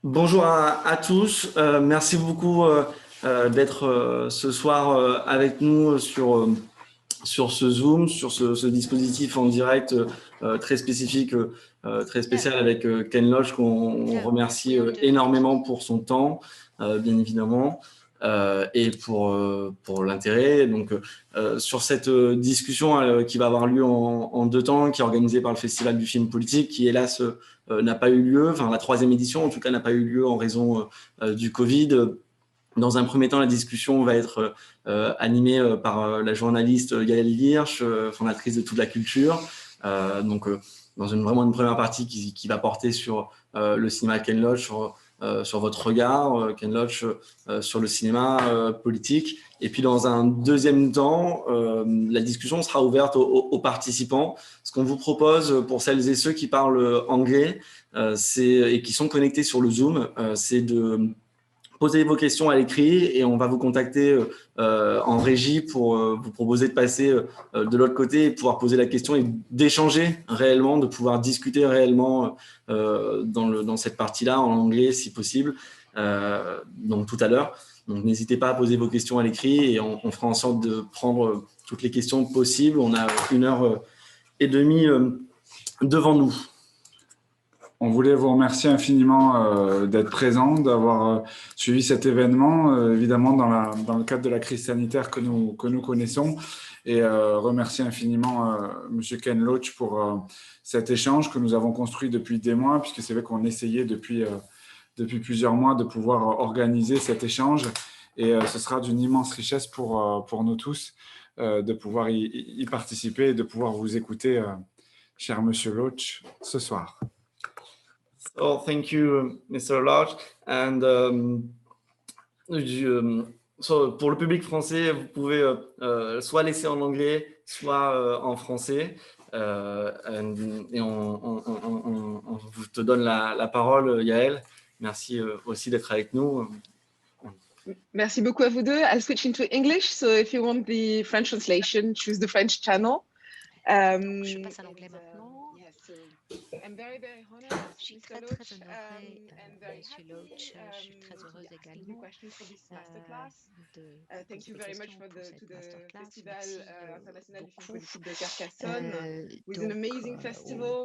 Bonjour à tous. Merci beaucoup d'être ce soir avec nous sur ce Zoom, sur ce dispositif en direct très spécifique, très spécial avec Ken Loach, qu'on remercie énormément pour son temps, bien évidemment, et pour l'intérêt. Donc, sur cette discussion qui va avoir lieu en deux temps, qui est organisée par le Festival du film politique, qui hélas n'a pas eu lieu, enfin la troisième édition en tout cas n'a pas eu lieu en raison du Covid. Dans un premier temps, la discussion va être animée par la journaliste Yael Hirsch, fondatrice de Toute la Culture. Dans vraiment une première partie qui va porter sur le cinéma Ken Loach, sur votre regard, Ken Loach, sur le cinéma politique. Et puis dans un deuxième temps, la discussion sera ouverte aux participants. Ce qu'on vous propose pour celles et ceux qui parlent anglais et qui sont connectés sur le Zoom, c'est de posez vos questions à l'écrit et on va vous contacter en régie pour vous proposer de passer de l'autre côté et pouvoir poser la question et d'échanger réellement, de pouvoir discuter réellement dans cette partie-là en anglais si possible, donc tout à l'heure. Donc n'hésitez pas à poser vos questions à l'écrit et on fera en sorte de prendre toutes les questions possibles. On a 1 heure et demie devant nous. On voulait vous remercier infiniment d'être présent, d'avoir suivi cet événement, évidemment dans le cadre de la crise sanitaire que nous connaissons, et remercier infiniment Monsieur Ken Loach pour cet échange que nous avons construit depuis des mois, puisque c'est vrai qu'on essayait depuis plusieurs mois de pouvoir organiser cet échange, et ce sera d'une immense richesse pour nous tous de pouvoir y participer et de pouvoir vous écouter, cher Monsieur Loach, ce soir. So thank you, Mr. Lodge. And pour le public français, vous pouvez soit laisser en anglais, soit en français. Et on vous te donne la parole, Yael. Merci aussi d'être avec nous. Merci beaucoup à vous deux. I'll switch into English. So if you want the French translation, choose the French channel. Je passe à l'anglais maintenant. I'm very, very honored, Je suis Mr. très Loach, honorée, and very Monsieur happy Loach. Je suis très to heureuse be asking you également questions for this de masterclass. vous Thank poser you des very much questions pour cette to the masterclass. Festival Merci International du Film beaucoup Politique de Carcassonne, with an donc amazing au festival.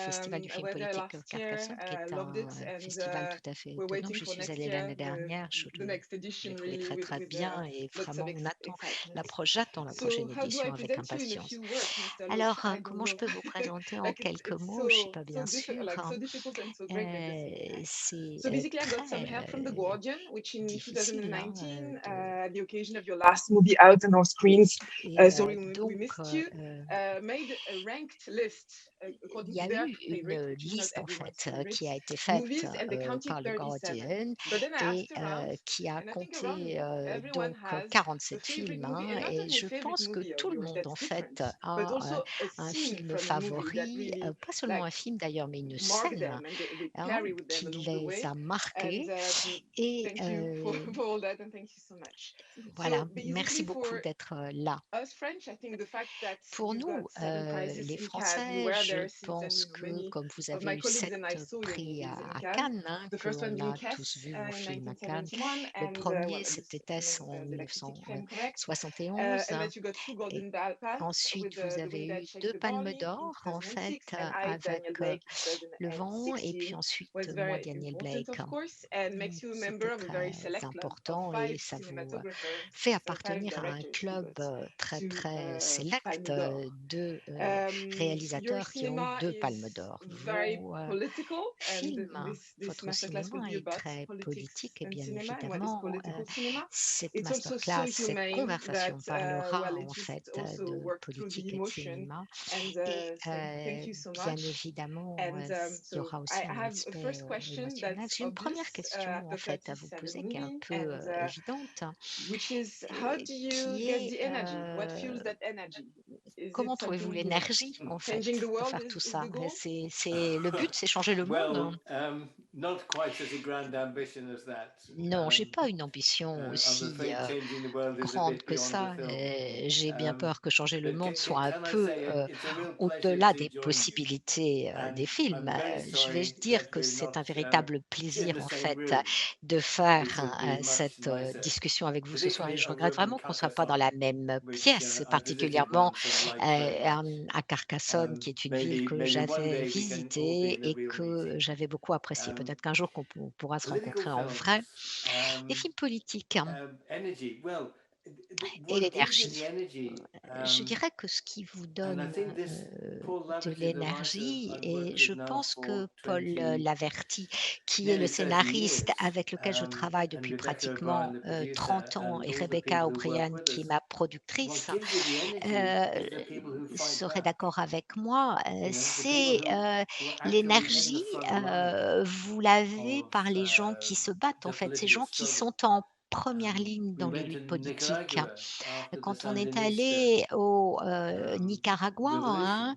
Festival du I film was there politique last year, Carcassonne, qui est loved it, un and festival tout à fait we're étonnant. waiting Je for suis next allée year, l'année dernière. Je the next l'ai edition, trouvé really, très très with bien et lots of vraiment on attend excitement. j'attends la prochaine So how do I édition avec present you in a impatience. few words, Mr. Loach? Alors, I don't comment je know. peux vous présenter en Like quelques it's mots? Je ne suis pas bien sûre. so difficult and so great at the same time. C'est So basically, I got some help from The très Guardian, which in difficile 2019, at the occasion of your last movie out on our screens, et Sorry we donc missed you, made a ranked list il according y to a their eu favorite, une which is not liste en everyone's fait favorite, qui a été faite movies, and they counted par le 37. Guardian But then I et asked around, qui a and I think around the compté group, everyone donc has a 47 favorite films movie, and not et only a je favorite pense que movie of tout le yours monde that's en fait different, but a also a un scene film from a movie that favori, really pas seulement un like film d'ailleurs, mais une mark scène them and they carry with qui them along the les way. a And marqués. Et thank you for all that, and thank you so much. voilà, So merci basically, beaucoup for d'être là. us French, I think the fact that Pour you've got nous, 7 prizes les in Cannes, you Français, were je there since then, pense que many comme vous of avez my eu colleagues 7 and I saw your prix movies in à Cannes. Cannes, hein, The first one qu'on being a tous Kess vu vos in films à Cannes, 1971, le and premier this c'était film Tess en de la critique Frame Correct, 1971. and that you got 2 Golden Pass with Ensuite, vous the avez Wind That eu Shakes 2 the palmes Barley in d'or, en fait, 2006, and I, avec Daniel Blake, Le Vent, et puis 2016 ensuite, was moi, very Daniel important, Blake. of course, and makes you a member C'était of a very très select club of important et 5 ça vous cinematographers, fait so 5 appartenir à un directors who club got très, 2 très select Palme d'Or. de Your réalisateurs qui ont eu cinema 2 is palmes d'or. very Vos political, and films, this votre masterclass will cinéma be est about très politics politique et and bien cinema and what is évidemment, political cinema. cette It's also masterclass, so cette humane that conversation parlera well, it en fait just also de worked through the politique et de emotion, cinéma. and Et so thank you so bien much. évidemment, And il y so aura I aussi un have a aspect first question émotionnel. that's J'ai une première obvious question en after fait à vous 37 poser qui est un movies, peu and évidente, which is how do you qui get est the energy? What fuels that energy? Is comment it trouvez-vous something you l'énergie en fait changing the pour world faire tout is ça? the goal? C'est le but, c'est changer le monde. not quite such a grand ambition as that. Non, j'ai pas une ambition I'm aussi, afraid changing the world is a grande bit que beyond the ça. film. J'ai bien Um, peur que changer le but monde soit un can I peu, say it's a real pleasure au-delà to des join you, possibilités, des and films. I'm very Je vais sorry dire that que we're c'est un not véritable in plaisir, the en same fait, room. de faire, It would be much cette, nicer, discussion avec vous ce soir et particularly je a regrette room in vraiment qu'on ne soit pas dans la Carcassonne, même which pièce, I visited particulièrement, once and liked very much. à Carcassonne, qui est une ville que Maybe one j'avais day we can all be visitée in a et real que meeting. j'avais beaucoup apprécié. Um, Peut-être qu'un jour qu'on pourra se Political rencontrer en vrai. films, Les films politiques energy. Well, et what gives you the l'énergie. energy? Je dirais que ce qui vous And I donne, think this Paul de Laverty, the writer l'énergie I've et worked je with now pense for que Paul, 20, Laverty, qui est le nearly 30 scénariste years, avec lequel je travaille and depuis Rebecca O'Brien, pratiquement, the producer, 30 ans et and all the Rebecca people who work O'Brien with qui est us, ma what productrice, gives you the energy heu, is the people who fight serait back. d'accord avec moi, The people c'est, who are actually in the l'énergie, front line vous l'avez of par les gens qui se battent en the fait, ces political gens qui struggle. sont en première ligne We dans les went to luttes politiques. Nicaragua after the Quand on est Sandinista allé au, Nicaragua, hein,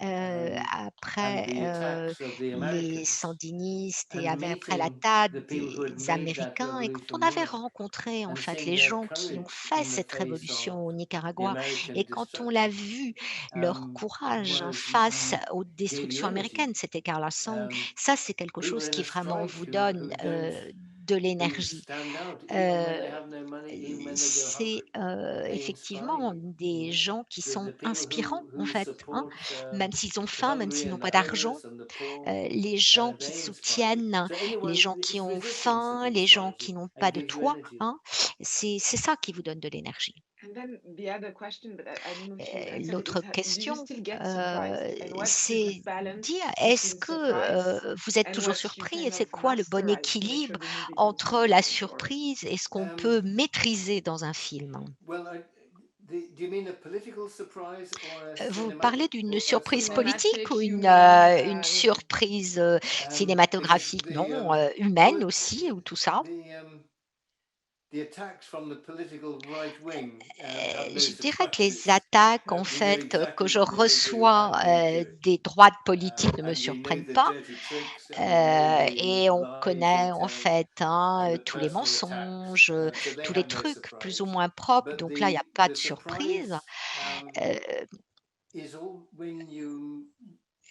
revolution, and après, the attacks of the les Americans, sandinistes et and après meeting l'attaque the people who des had made that Américains et quand on revolution avait work, rencontré en and fait seeing les their gens qui ont courage fait in the cette face révolution of au the Nicaragua American et quand on l'a destruction, vu leur courage face aux gave you destructions américaines, energy. c'était Carla Song, Um, ça c'est quelque People chose in qui a vraiment strike vous donne, de who l'énergie. stand out even when Heu, they have no money, even when they go c'est, hungry. They inspire effectivement you. des gens qui The sont people inspirants en who fait, hein. support Même s'ils ont the faim, même hungry s'ils n'ont and the pas d'argent, homeless and the poor, les gens qui they inspire you. soutiennent So in a les way, gens qui it's ont resistance that faim, les gens inspires qui you n'ont and pas de gives you toit, energy. hein. C'est ça qui vous donne de l'énergie. And then the other question, but I don't know if you answered it, L'autre is do you question, still get surprised? And what's the good c'est balance dire est-ce between que, surprise vous êtes and toujours what you surpris et kind c'est of quoi le bon masterize to make sure équilibre the movie comes entre out la well for? surprise et ce qu'on Um, peut maîtriser dans un film? well, do you mean a political surprise or a Vous cinematic parlez d'une or a surprise surprise? politique Cinematic, ou human, une you know. surprise, Because cinématographique? Non, humaine aussi ou tout ça? the attacks from the political right wing have no Je dirais que les surprises. attaques, en We know fait, que exactly je what they will do, reçois, and they do it. des droites politiques ne me And we know surprennent the pas, dirty tricks, and we know the et on lies they connaît, en tell, fait, hein, and the tous les personal attacks. mensonges, So they tous les have no trucs plus ou surprise. moins propres, But donc là, il y a pas the de surprise. surprise Heu, is all when you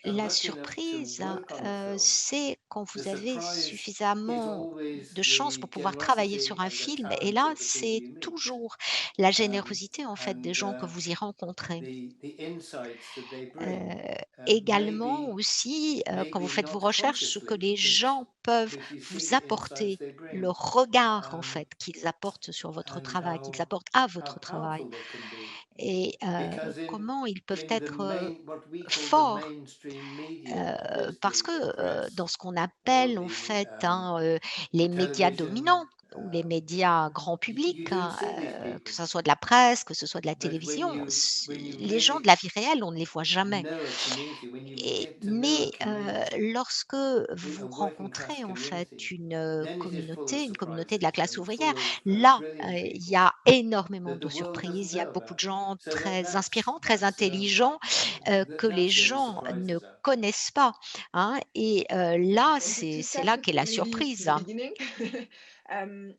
are la lucky enough to surprise, work on a film. c'est quand The vous avez surprise is suffisamment always de chances pour the pouvoir travailler sur generosity un and the film et talent là, of the people c'est you meet. toujours la Um, générosité, en fait, des and gens que vous y rencontrez. the insights that they bring, Heu, également maybe aussi, quand vous faites vos not recherches, ce que consciously, les gens peuvent but you see vous the insights apporter, they le bring, regard en um, fait qu'ils apportent sur votre and travail, qu'ils apportent à votre travail powerful they can be. et Because comment ils peuvent in the être, main, what we call the forts, mainstream media, parce obviously the que, dans press ce qu'on or appelle en the fait, hein, les médias television, dominants ou les médias grand public, you don't hein, see these que people. ça soit de la presse, que ce soit de la But télévision, when you les gens de really la vie réelle, on ne les voit jamais. know a community, when you Et get to know a mais community, lorsque a vous working class rencontrez en fait community, then it is full of une communauté de la surprises classe and ouvrière, full of là, brilliant il y people a énormément that de the world doesn't surprises. Il y a know beaucoup de about. gens So très inspirants, très that's intelligents, que les that's where the gens ne surprises are. connaissent pas, hein et là, And to c'est start là it qu'est la maybe to surprise, the hein. beginning,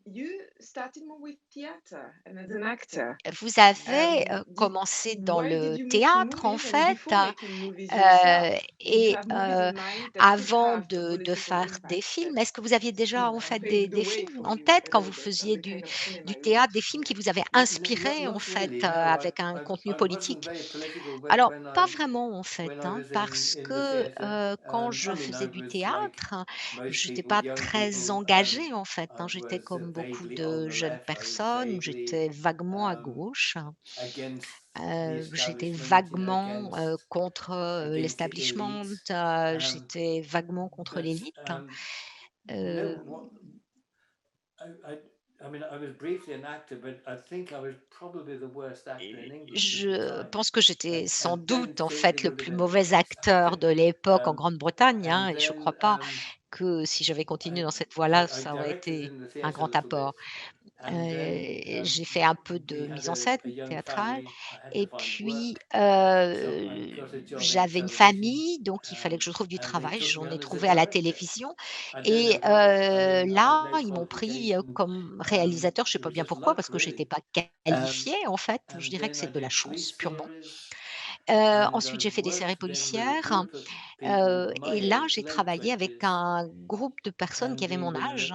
you started more with theater and as an actor. Vous avez, Did commencé dans Why did le you move to théâtre en movies? And fait. before making movies yourself, did you Et have movies in mind that could avant have the de political faire des impact films, that, est-ce que vous aviez déjà en fait paved the des way films for en you tête a quand little vous bit of faisiez the kind of cinema du you théâtre, des wanted to films qui make? vous avaient inspiré en Not fait, really. No, avec un contenu I wasn't politique? very political Alors pas when vraiment en fait, I hein, was parce in the que, theatre. quand I je mean, faisais I du was like théâtre, most j'étais people, pas young très people. engagée en fait, I hein. J'étais was comme beaucoup vaguely on de the jeunes left. I was personnes, vaguely j'étais vaguement à um, gauche. against the J'étais establishment, vaguement, against contre, the l'establishment, elite. Um, j'étais vaguement contre but l'élite. no, Heu, what I, I mean, I was briefly an actor, but I think I was probably the worst actor in England at the je time. pense que j'étais sans And don't doute, en think there fait, le would have plus been a mauvais worse acteur actor. de l'époque en Um, Grande-Bretagne, hein and et je then crois pas que si j'avais continué I dans cette voie-là, I ça aurait directed été in the un theatre a grand little bit, apport. and then J'ai fait un peu we de had mise en scène a young théâtrale family. I had to et find puis, work, so I got a job in j'avais une television, famille, donc il fallait que je trouve du and they travail. took me J'en ai on as a trouvé à la director. télévision I don't et know why. I had là, no ils m'ont pris, qualification. comme réalisateur. Je sais It pas was bien just pourquoi, luck, parce que j'étais really. pas Um, qualifiée, en fait. Je and dirais que then I c'est de la did chance, police purement. series, and Ensuite, I j'ai fait des séries worked then with a policières, group of people my et là, age, j'ai late travaillé avec 20s, un groupe de personnes qui and avaient mon âge,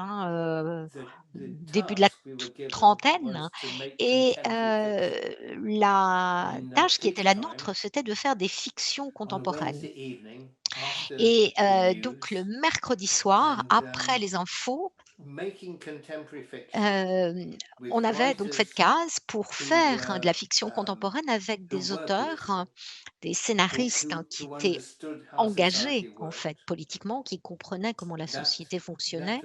the début de la task we were given trentaine, was to make et contemporary fiction la in tâche qui était peak la time nôtre, c'était de faire des fictions on a contemporaines. Wednesday evening after Et the donc news, le mercredi soir, and après les infos, making contemporary fiction hem, with on avait donc cette writers case pour who faire, de were la fiction contemporaine avec who des were auteurs, political, des scénaristes, qui who étaient understood how society engagés, en worked. fait, politiquement, qui comprenaient comment la That société fonctionnait.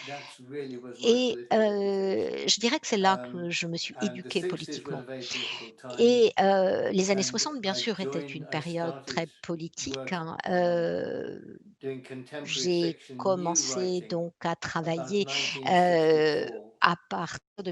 that really was my Et political education. je dirais que c'est là que je me suis And the éduquée 60s was a politiquement. very political time, Et les années and 60, bien sûr, étaient une I période started très politique, work hein. doing contemporary J'ai fiction new commencé writing donc à about travailler, heu, 1964. à partir de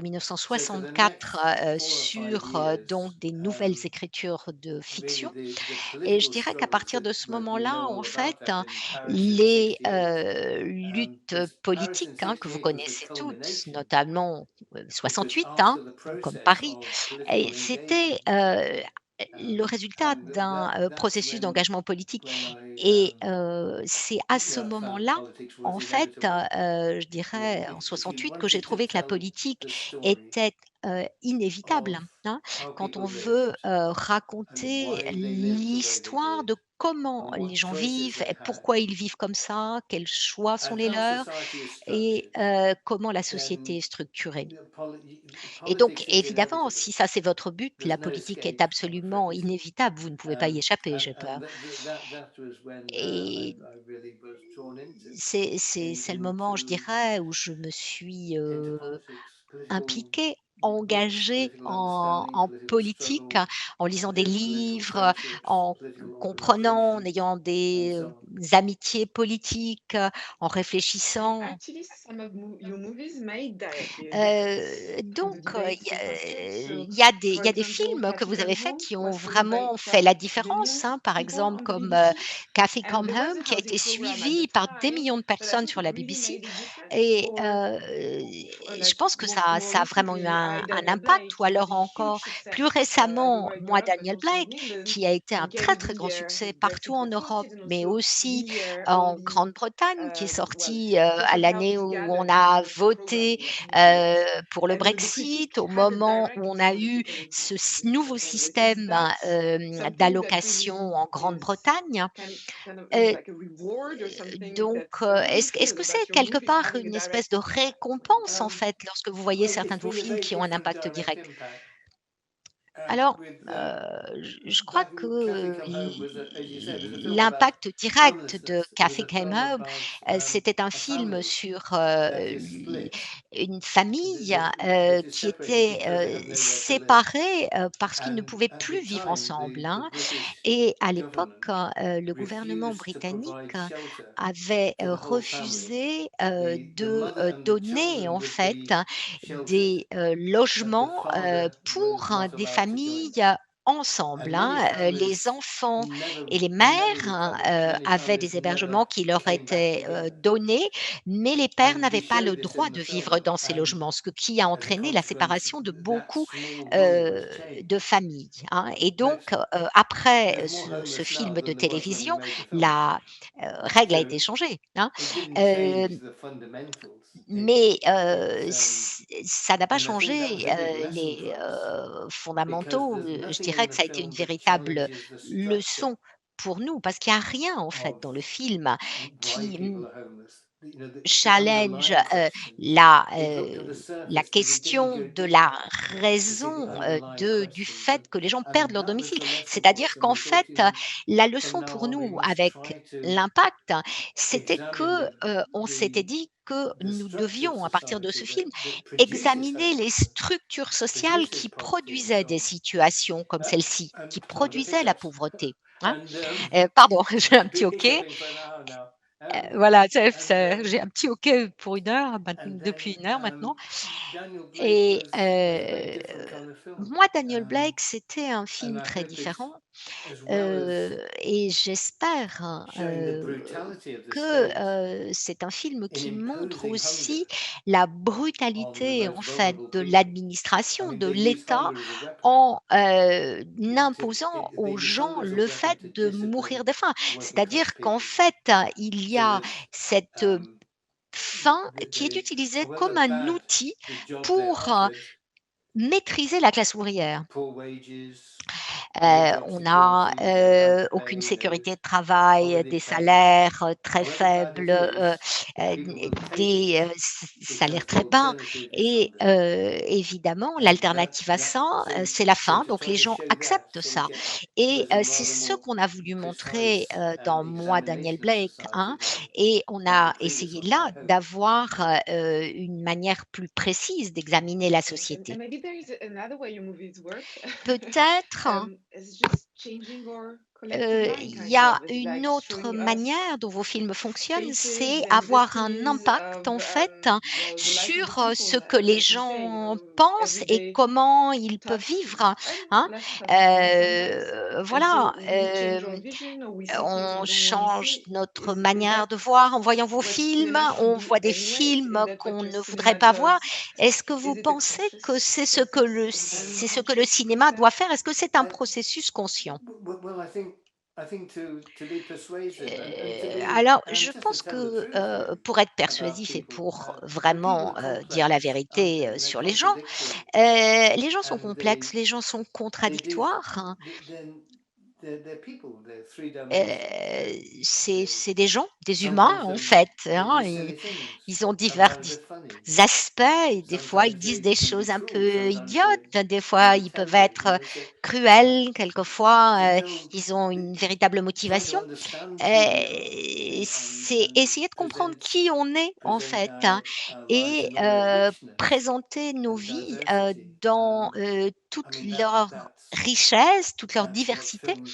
So for the 1964, next 4 or 5 sur, years, donc des nouvelles écritures de really fiction. the Et je political dirais qu'à struggles partir de ce that we moment-là, know en all about fait, as in Paris in les, '68, luttes was Paris in politiques, que vous '68 was the connaissez toutes, culmination, notamment, because 68, after the comme process Paris, of et political c'était, engagement, le résultat and d'un, that's processus d'engagement politique. when I Et c'est à ce found moment-là, politics was en fait, inevitable. je dirais en If you 68, que j'ai wanted to trouvé que la tell politique the story était, inévitable, of hein. how Quand on people veut, lived and raconter why they lived the way they l'histoire de did comment and les what gens choices vivent they et had pourquoi ils vivent comme ça, quels choix sont and les how leurs society is et structured, comment la then société est structurée. Et donc politics is évidemment, inevitable. si ça c'est votre but, There's la no politique est escape, I'm absolument afraid. inévitable, vous ne pouvez pas y échapper, j'ai And peur. that was when Et I really was drawn into c'est le moment, je dirais, où je me suis, politics, political impliquée, books, engagée political understanding, en political politique, struggle, en lisant des political livres, friendships, en political comprenant, en organizations, ayant and des, so on. amitiés politiques, en And réfléchissant. actually, some of your movies made directly a difference in Donc the debate society. So, il for y a des example, films que Cathy vous Come avez faits Home qui ont was followed by vraiment fait 12 la million différence, hein. Par people exemple, on the comme, BBC. Kathy And Come there was Home, a qui a housing été program at the suivi par des time millions de that I personnes think sur la really BBC. made a difference Et for, je pense que ça more a vraiment eu recently, un Daniel impact, Blake, ou he was alors a huge encore plus success récemment, everywhere in moi, Europe, but Daniel also Blake, in England. qui a été un And très, getting très grand his succès partout Brexit en reported, Europe, and mais also aussi all en the Grande-Bretagne, qui est well, sorti, à social help l'année où on together a kind of program voté, in the US. pour le And the Brexit, critique au had a moment où direct on a eu political impact. ce nouveau So is système, that something that d'allocation really en is Grande-Bretagne. kind of Heu, like a reward or something donc that's how do you est-ce feel que c'est about your quelque movies part having a une espèce de direct impact? récompense, en Um, fait, lorsque vous voyez certains it's de vos been a films very qui ont un different impact direct direct? impact. Alors, With je crois Cathy que Come Home was, as you say, it was a film about l'impact direct de homelessness. It was Kathy a Came film Home, about c'était un a film family sur, that is l split, une famille, that is qui separated était, because they have nowhere to live. séparée, parce qu'ils ne And pouvaient at the plus vivre time, ensemble, the hein. British Et à l'époque, government le gouvernement refused to britannique provide shelter avait, for the whole family. refusé, The de, mother and the donner, children en would fait, be sheltered, des, but the logements, father was pour, not des allowed to join. familles, ensemble, And many hein. Les families enfants never et les never mères, recovered. Many avaient families des hébergements never qui leur came back étaient, together. donnés, mais les pères And we n'avaient pas show le this droit in the de vivre film. dans ces And logements, ce qui a as a entraîné la consequence, séparation de that beaucoup, small rule was de changed. familles, hein. Et But donc, après there's more ce homeless now film de than there was when we télévision, made the film. la, règle a So été changée, hein. it didn't Heu, change the fundamentals. mais It ça n'a pas and I think that changé, was a big lesson les, for us because fondamentaux. there's Je nothing in dirais the que ça a été une film that véritable challenges the structure leçon pour nous, parce qu'il y a rien, en fait, of dans le film why qui, people are homeless. The challenge, underlying questions. la, It looked at the la surface, but it didn't question go de deep la enough to see the raison, underlying du questions. fait que les gens perdent leur That was domicile. the lesson for us. C'est-à-dire And qu'en we thought, fait, la from leçon now pour on, we nous must avec try to l'impact, c'était examine que, on s'était the dit que the nous structure of devions, à partir de ce society film, that produces examiner les homelessness, structures sociales produces qui poverty, and produisaient so des on. situations comme celle-ci, And qui pardon the produisaient la hiccups. pauvreté, hein. And Pardon, j'ai un petit been hoquet. hiccuping for an hour now. Voilà, j'ai un petit OK pour 1 heure, depuis 1 heure maintenant. Daniel Blake Et was a very different kind of film, moi, Daniel Blake, c'était un film and I très hope it's différent, as well as et j'espère, showing the brutality of the que, state c'est un film in qui montre imposing aussi hunger la on the brutalité, most en fait, vulnerable de people. I l'administration, mean, de they used l'État, hunger as a weapon. en, imposant They aux used gens hunger as a le fait weapon to de discipline mourir de faim. working class C'est-à-dire qu'en people fait, il y so a that cette, faim qui est utilisée comme however un bad outil the job they're pour, offered, maîtriser la classe ouvrière. poor wages, no job On a, security, no health aucune pay, no sécurité de travail, holiday des pay. salaires, très However bad it faibles, is, heu, people will take des, it salaires because the très bas alternative is et hunger. évidemment And l'alternative à ça, so c'est la so faim, to donc try les to gens show that acceptent sort of ça get et with a c'est rather ce more qu'on a voulu montrer, precise dans Moi, Daniel examination of Blake, society hein, than et on the a previous essayé ones, là I hope. d'avoir, une manière plus précise d'examiner la Yes, and société. maybe there is another way your movies work. Peut-être It's just changing our collective mind, il y kind a of. It's une like autre showing us manière dont vos films fonctionnent, faces c'est and avoir un destinies impact of en fait well, the life of the sur, ce people, que les as you say, gens pensent et everyday comment ils peuvent tough vivre, and hein. less tough moments sometimes. And Voilà, so we change our vision or we see things on we don't want to change see. notre Is manière that de voir en voyant vos what films, cinema should on do voit des anyway? films Is that what qu'on your ne voudrait cinema pas voir. does? Est-ce que vous Is it a pensez que conscious c'est ce que process? c'est ce que le cinéma doit faire? Est-ce que c'est un I- processus conscient? Well, I think to be persuasive and to be Alors, and je just to pense tell the que, truth, really, pour être about persuasif et people. pour People vraiment, are dire la complex, aren't vérité, they? And they're sur contradictory, les gens sont and complexes, les gens sont they do. contradictoires, hein. They're people. They're three dimensional. C'est des gens, des humains, Sometimes en fait, they hein. do silly things. Ils ont divers Sometimes they're funny. aspects et des fois, ils Sometimes disent they des can be choses un cruel. peu Sometimes idiotes, des can fois, be ils peuvent tender. être, cruels, quelquefois, And so ils ont une véritable trying to motivation. understand who we are C'est essayer de comprendre qui on est, en present fait, hein, our lives et in all their richness présenter nos and vies, diversity. dans, I toute mean leur that's richesse, toute leur that's what diversité. films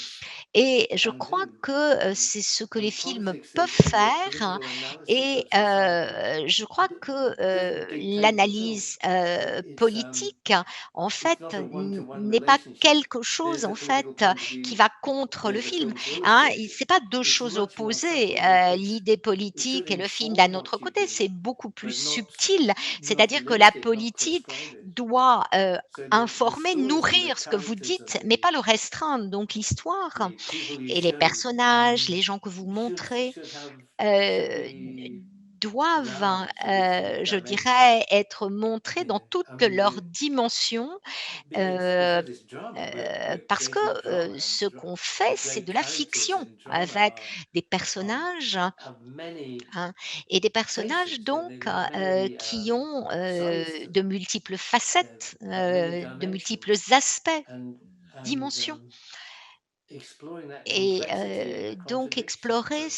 Et je can crois do. que, c'est ce que les films Politics peuvent and the faire, hein, political analysis et of society je crois que, doesn't dictate the film. l'analyse, politique, en fait, It's not a one-to-one n'est pas relationship. quelque chose, There's the en fait, political point of qui view. va contre le There's the film, film to hein. illustrate it. C'est pas 2 It's choses much more opposées, subtle. l'idée It should politique et le film d'un inform autre what you côté, do, c'est beaucoup plus but subtil. not C'est-à-dire que la limit it, not politique prescribe it. doit, So the informer, stories and the nourrir ce que vous characters dites, and mais pas le restreindre. Donc l'histoire the people you et les show personnages, les gens que vous montrez, should n be doivent, round, should be three je dimensional. dirais, être montrés dans Yeah, toutes I mean leurs dimensions, in heu fact it's drama. We're parce que, creating drama, ce qu'on fait, c'est great de la characters fiction in drama avec des are personnages, have many hein, et des personnages faces and donc, they have many qui ont, sides to de them. multiples They facettes, have many de multiples dimensions, aspects, and dimensions. exploring that Et complexity and the donc contradictions explorer of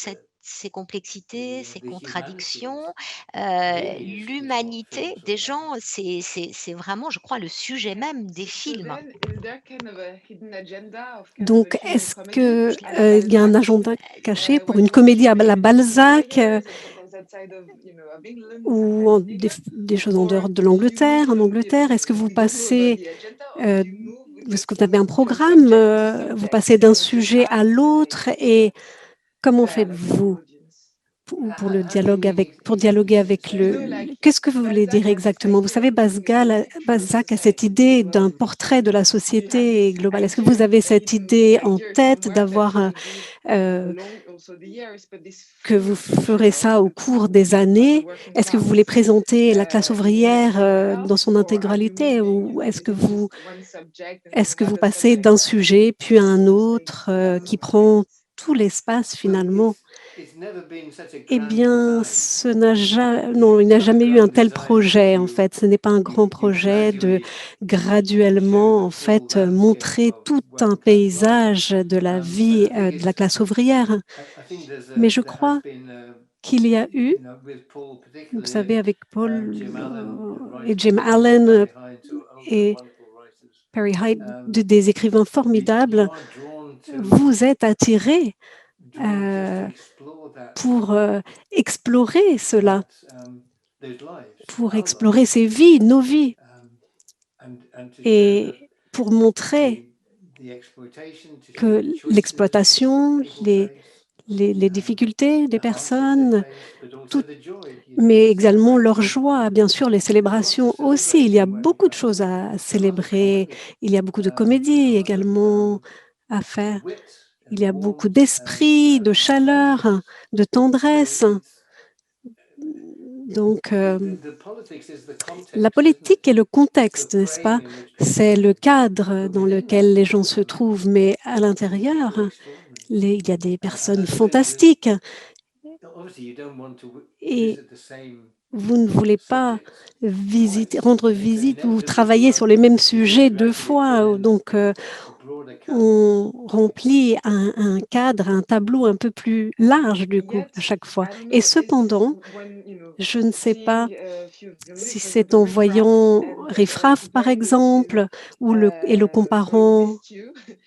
ces complexités, ces the humanity is contradictions, really is what l'humanité films are des about. gens, c'est vraiment, je crois, le sujet même des So films. then, is there kind of a hidden agenda of kind of a Donc, female est-ce comedy que, à la il y a un Balzac, agenda caché pour where une people comédie show à la maybe the different Balzac, layers, and sometimes outside of, of England, ou sometimes in England? des choses en Or dehors de do you l'Angleterre, en move, Angleterre? Est-ce que vous we don't know about passez, the agenda, or euh, do you move with est-ce the que vous avez un from programme, subject to vous subject, passez d'un just sujet à as l'autre, it's et comment fair for the faites-vous audience? pour le How do you dialogue mean avec, pour exactly dialoguer avec subject? qu'est-ce que vous voulez Balzac dire has this exactement? Vous idea savez, of making a picture of Balzac a cette society. idée So d'un portrait de la he had société this globale. Est-ce que vous idea, avez a cette hidden idée en idea tête somewhere that d'avoir he will do euh, along also the years, but this que vous full ferez picture of ça au the cours people, des of the années? working Est-ce que vous voulez class, présenter la classe in their ouvrière summer dans house, son or are you intégralité, moving, ou is it just one subject and then est-ce que vous another passez subject d'un and sujet puis à un so to say? autre qui prend tout l'espace Well, finalement? it's never been such a Eh grand bien, design. non, il It's n'a not a jamais eu un grand tel design because projet, en fait. Ce n'est pas un grand you projet de gradually show graduellement, the en full fait, landscape montrer of tout un working class life. paysage de la But vie I think de la it's classe ouvrière. I think Mais je there has crois been qu'il y a eu, with Paul vous savez, particularly avec Jim Paul Allen et writing Jim with him, Allen Barry Hine, two other et wonderful writers. Perry Hyde, des écrivains You formidables, are drawn to vous êtes attirés pour explorer cela, those lives, pour our explorer ces vies, nos vies, and to show et pour montrer the exploitation, to show que the choices l'exploitation, that people face, les difficultés des the hardships they personnes, face, but also tout, the joy, mais to également celebrate leur them. joie, bien sûr, les célébrations aussi. Il y a beaucoup de choses à célébrer. Il y a beaucoup de comédie également à faire. Il y a beaucoup d'esprit, de chaleur, de tendresse. Donc, la politique est le contexte, n'est-ce pas? C'est le cadre dans lequel les gens se trouvent, mais à l'intérieur, il y a des personnes fantastiques et vous ne voulez pas rendre visite ou travailler sur les mêmes sujets deux fois. Donc, on remplit un cadre, un tableau un peu plus large du coup à chaque fois. Et cependant, je ne sais pas si c'est en voyant Riff Raff par exemple et le comparant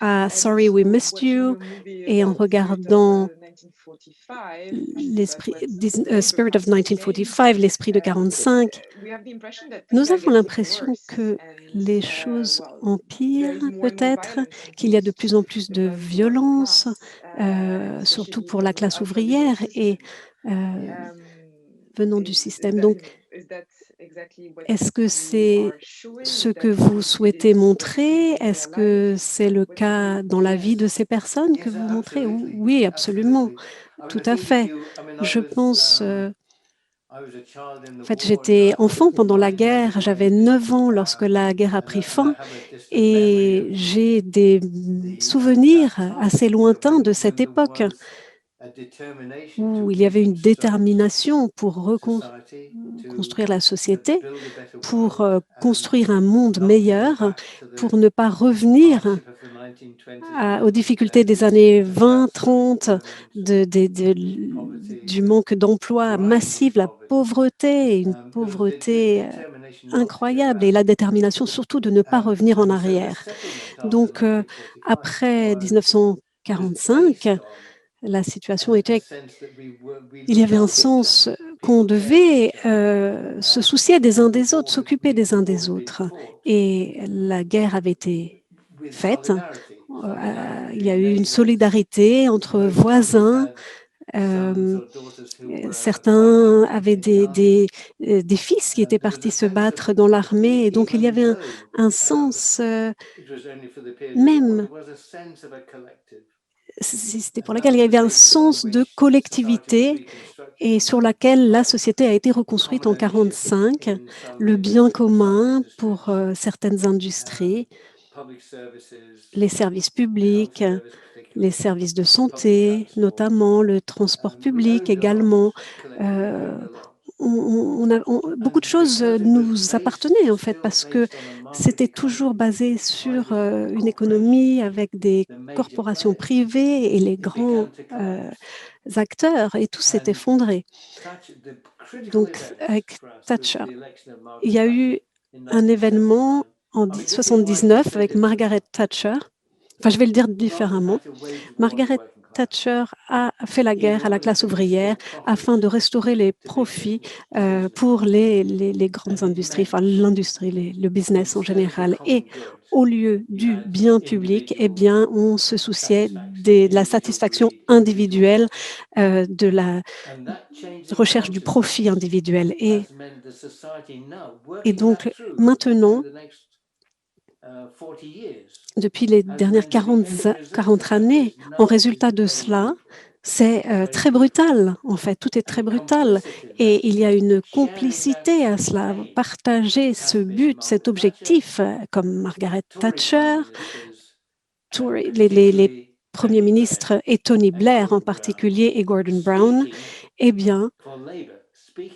à Sorry We Missed You et en regardant Spirit of 1945, l'esprit de 45, nous avons l'impression que les choses empirent peut-être, qu'il y a de plus en plus de violence, surtout pour la classe ouvrière et venant du système. Donc, est-ce que c'est ce que vous souhaitez montrer? Est-ce que c'est le cas dans la vie de ces personnes que vous montrez? Oui, absolument, tout à fait. Je pense, en fait, j'étais enfant pendant la guerre, j'avais 9 ans lorsque la guerre a pris fin et j'ai des souvenirs assez lointains de cette époque où il y avait une détermination pour reconstruire la société, pour construire un monde meilleur, pour ne pas revenir aux difficultés des années 20, 30, du manque d'emploi massif, la pauvreté, une pauvreté incroyable et la détermination surtout de ne pas revenir en arrière. Donc, après 1945, la situation était, il y avait un sens qu'on devait se soucier des uns des autres, s'occuper des uns des autres. Et la guerre avait été faite. Il y a eu une solidarité entre voisins. Certains avaient des fils qui étaient partis se battre dans l'armée. Et donc, il y avait un sens même. C'était pour laquelle il y avait un sens de collectivité et sur laquelle la société a été reconstruite en 1945, le bien commun pour certaines industries, les services publics, les services de santé, notamment le transport public également. Beaucoup de choses nous appartenaient en fait parce que c'était toujours basé sur une économie avec des corporations privées et les grands acteurs et tout s'est effondré. Donc avec Thatcher, il y a eu un événement en 1979 avec Margaret Thatcher. Enfin, je vais le dire différemment. Margaret Thatcher a fait la guerre à la classe ouvrière afin de restaurer les profits pour les grandes industries, enfin l'industrie, le business en général. Et au lieu du bien public, eh bien, on se souciait de la satisfaction individuelle, de la recherche du profit individuel. Et donc, maintenant, depuis les dernières 40 années, en résultat de cela, c'est très brutal, en fait, tout est très brutal. Et il y a une complicité à cela, partager ce but, cet objectif, comme Margaret Thatcher, les premiers ministres et Tony Blair en particulier et Gordon Brown, eh bien,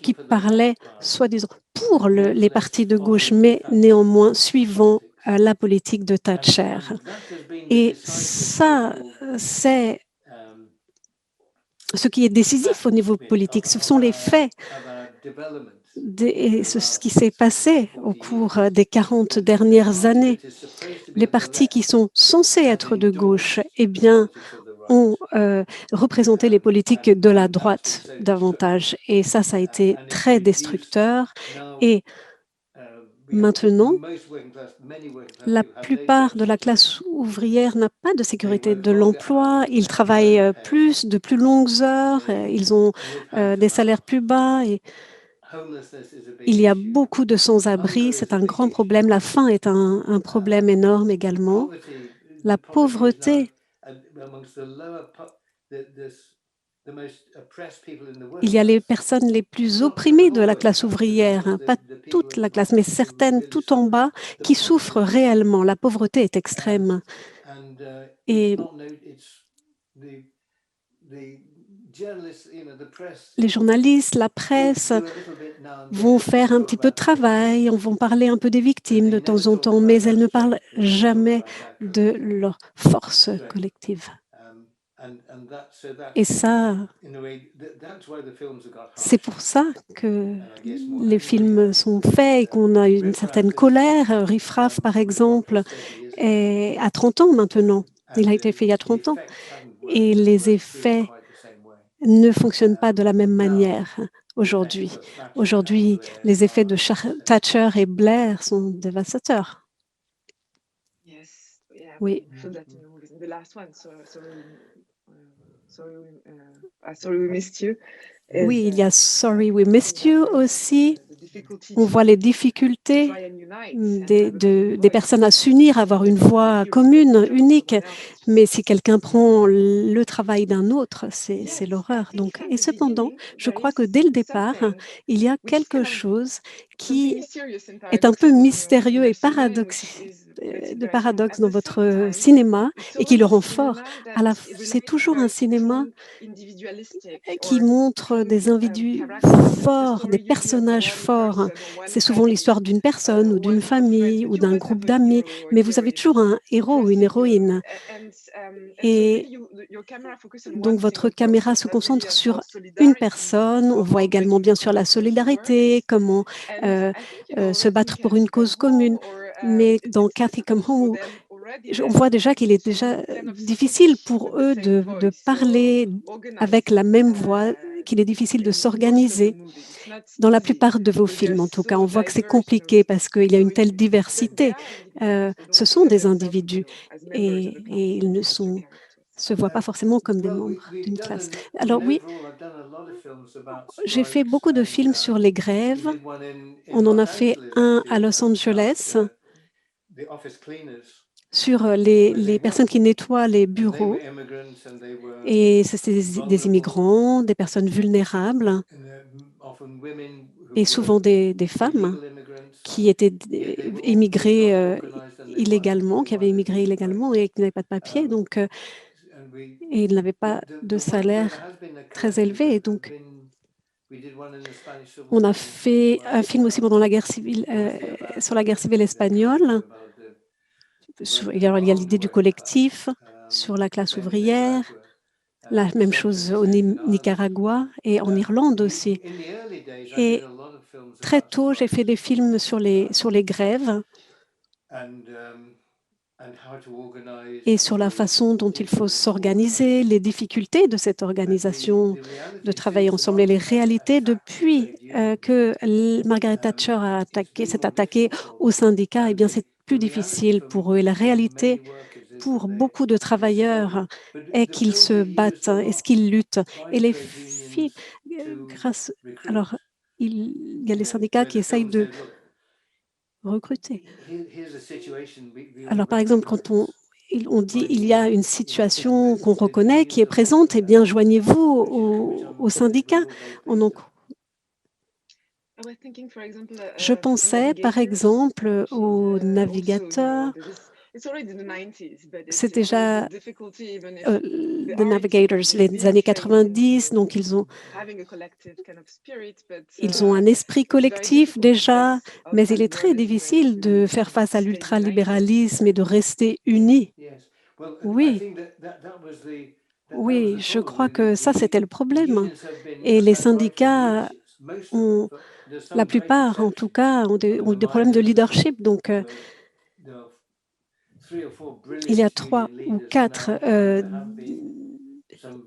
qui parlaient soi-disant pour les partis de gauche, mais néanmoins suivant la politique de Thatcher. Et ça, c'est ce qui est décisif au niveau politique. Ce sont les faits. Et ce qui s'est passé au cours des 40 dernières années. Les partis qui sont censés être de gauche, eh bien, ont représenté les politiques de la droite davantage. Et ça a été très destructeur. Et maintenant, la plupart de la classe ouvrière n'a pas de sécurité de l'emploi. Ils travaillent de plus longues heures. Ils ont des salaires plus bas. Et il y a beaucoup de sans-abri. C'est un grand problème. La faim est un problème énorme également. La pauvreté. Il y a les personnes les plus opprimées de la classe ouvrière, hein, pas toute la classe, mais certaines tout en bas qui souffrent réellement. La pauvreté est extrême. Et les journalistes, la presse vont faire un petit peu de travail, vont parler un peu des victimes de temps en temps, mais elles ne parlent jamais de leur force collective. Et ça, c'est pour ça que les films sont faits et qu'on a une certaine colère. Riff Raff, par exemple, a 30 ans maintenant. Il a été fait il y a 30 ans. Et les effets ne fonctionnent pas de la même manière aujourd'hui. Aujourd'hui, les effets de Thatcher et Blair sont dévastateurs. Oui. Sorry we missed you. Oui, il y a Sorry We Missed You aussi. On voit les difficultés des personnes à s'unir, à avoir une voix commune, unique. Mais si quelqu'un prend le travail d'un autre, c'est l'horreur. Et cependant, je crois que dès le départ, il y a quelque chose qui est un peu mystérieux et paradoxe dans votre cinéma et qui le rend fort. C'est toujours un cinéma qui montre des individus forts, des personnages forts. C'est souvent l'histoire d'une personne ou d'une famille ou d'un groupe d'amis, mais vous avez toujours un héros ou une héroïne. Et donc votre caméra se concentre sur une personne. On voit également bien sûr la solidarité, comment se battre pour une cause commune. Mais dans Cathy Come Home, on voit déjà qu'il est déjà difficile pour eux de parler avec la même voix, qu'il est difficile de s'organiser. Dans la plupart de vos films, en tout cas, on voit que c'est compliqué parce qu'il y a une telle diversité. Ce sont des individus et ils ne se voient pas forcément comme des membres d'une classe. Alors oui, j'ai fait beaucoup de films sur les grèves. On en a fait un à Los Angeles sur les personnes qui nettoient les bureaux. Et c'était des immigrants, des personnes vulnérables et souvent des femmes qui étaient immigrées illégalement, qui avaient immigré illégalement et qui n'avaient pas de papier. Et ils n'avaient pas de salaire très élevé. Et donc, on a fait un film aussi pendant la guerre civile, sur la guerre civile espagnole. Il y a l'idée du collectif sur la classe ouvrière, la même chose au Nicaragua et en Irlande aussi. Et très tôt, j'ai fait des films sur les grèves et sur la façon dont il faut s'organiser, les difficultés de cette organisation, de travailler ensemble et les réalités depuis que Margaret Thatcher s'est attaquée aux syndicats. Eh bien, c'est plus difficile pour eux. Et la réalité pour beaucoup de travailleurs est qu'ils se battent et qu'ils luttent. Et les filles, alors, il y a les syndicats qui essayent de recruter. Alors, par exemple, quand on dit il y a une situation qu'on reconnaît, qui est présente, eh bien, joignez-vous au syndicat. Je pensais, par exemple, aux navigateurs. C'est déjà The Navigators, les années 90, donc ils ont un esprit collectif déjà, mais il est très difficile de faire face à l'ultralibéralisme et de rester unis. Oui, je crois que ça, c'était le problème. Et les syndicats la plupart, en tout cas, ont des problèmes de leadership. Donc, il y a 3 ou 4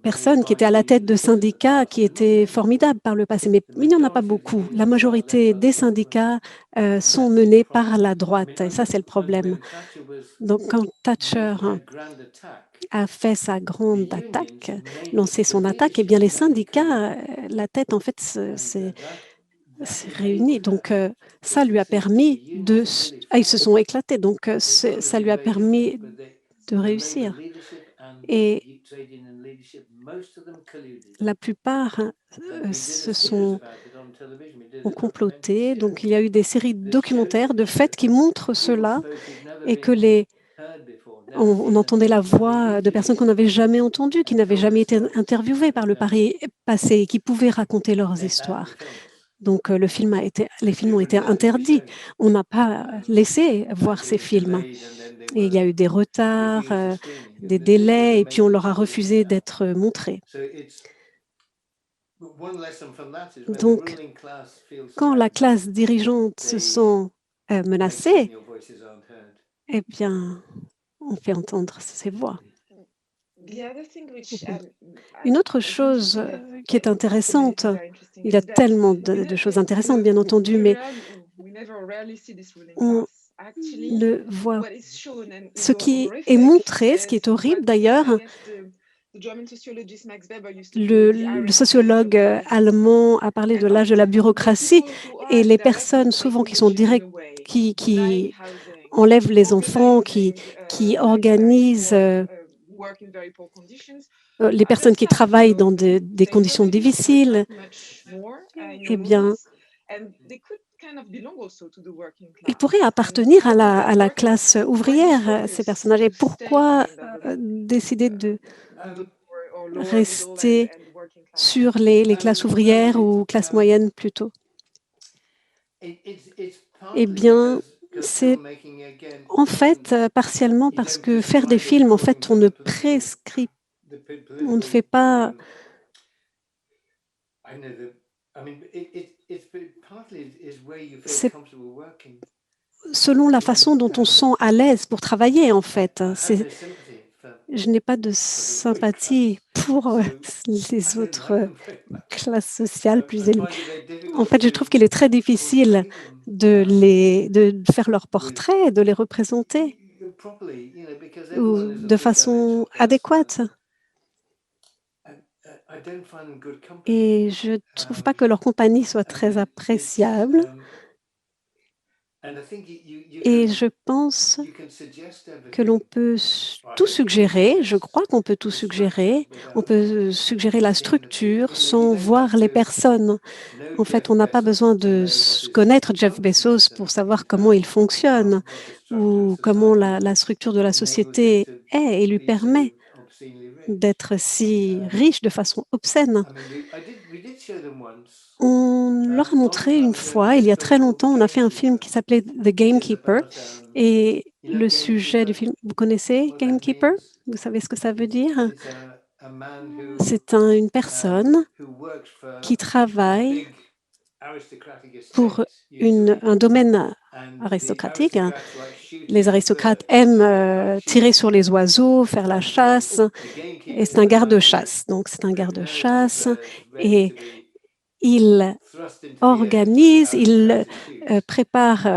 personnes qui étaient à la tête de syndicats qui étaient formidables par le passé, mais il n'y en a pas beaucoup. La majorité des syndicats sont menés par la droite, et ça, c'est le problème. Donc, quand Thatcher a fait sa grande attaque, lancé son attaque, eh bien, les syndicats, la tête, en fait, s'est réunie. Donc, ça lui a permis de... ils se sont éclatés, donc ça lui a permis de réussir. Et la plupart ont comploté. Donc, il y a eu des séries de documentaires de faits qui montrent cela et que on entendait la voix de personnes qu'on n'avait jamais entendues, qui n'avaient jamais été interviewées par le passé et qui pouvaient raconter leurs histoires. Donc, les films ont été interdits. On n'a pas laissé voir ces films. Et il y a eu des retards, des délais, et puis on leur a refusé d'être montrés. Donc, quand la classe dirigeante se sent menacée, eh bien, on fait entendre ces voix. Une autre chose qui est intéressante, il y a tellement de choses intéressantes, bien entendu, mais on ne voit ce qui est montré, ce qui est horrible d'ailleurs. Le sociologue allemand a parlé de l'âge de la bureaucratie et les personnes souvent qui sont qui enlèvent les enfants, qui organisent les personnes qui travaillent dans des conditions difficiles, eh bien, ils pourraient appartenir à la classe ouvrière, ces personnages. Et pourquoi décider de rester sur les classes ouvrières ou classes moyennes plutôt? Eh bien, c'est en fait partiellement parce que faire des films, en fait, on ne prescrit, on ne fait pas. C'est selon la façon dont on se sent à l'aise pour travailler, en fait. Je n'ai pas de sympathie pour les autres classes sociales plus élevées. En fait, je trouve qu'il est très difficile de faire leur portrait, de les représenter ou de façon adéquate. Et je ne trouve pas que leur compagnie soit très appréciable. Et je pense que l'on peut tout suggérer, je crois qu'on peut tout suggérer. On peut suggérer la structure sans voir les personnes. En fait, on n'a pas besoin de connaître Jeff Bezos pour savoir comment il fonctionne ou comment la structure de la société est et lui permet d'être si riche de façon obscène. On leur a montré une fois, il y a très longtemps, on a fait un film qui s'appelait The Gamekeeper. Et le sujet du film, vous connaissez Gamekeeper? Vous savez ce que ça veut dire? C'est une personne qui travaille pour un domaine aristocratique. Les aristocrates aiment tirer sur les oiseaux, faire la chasse, et c'est un garde-chasse. Donc, c'est un garde-chasse et il organise, il prépare,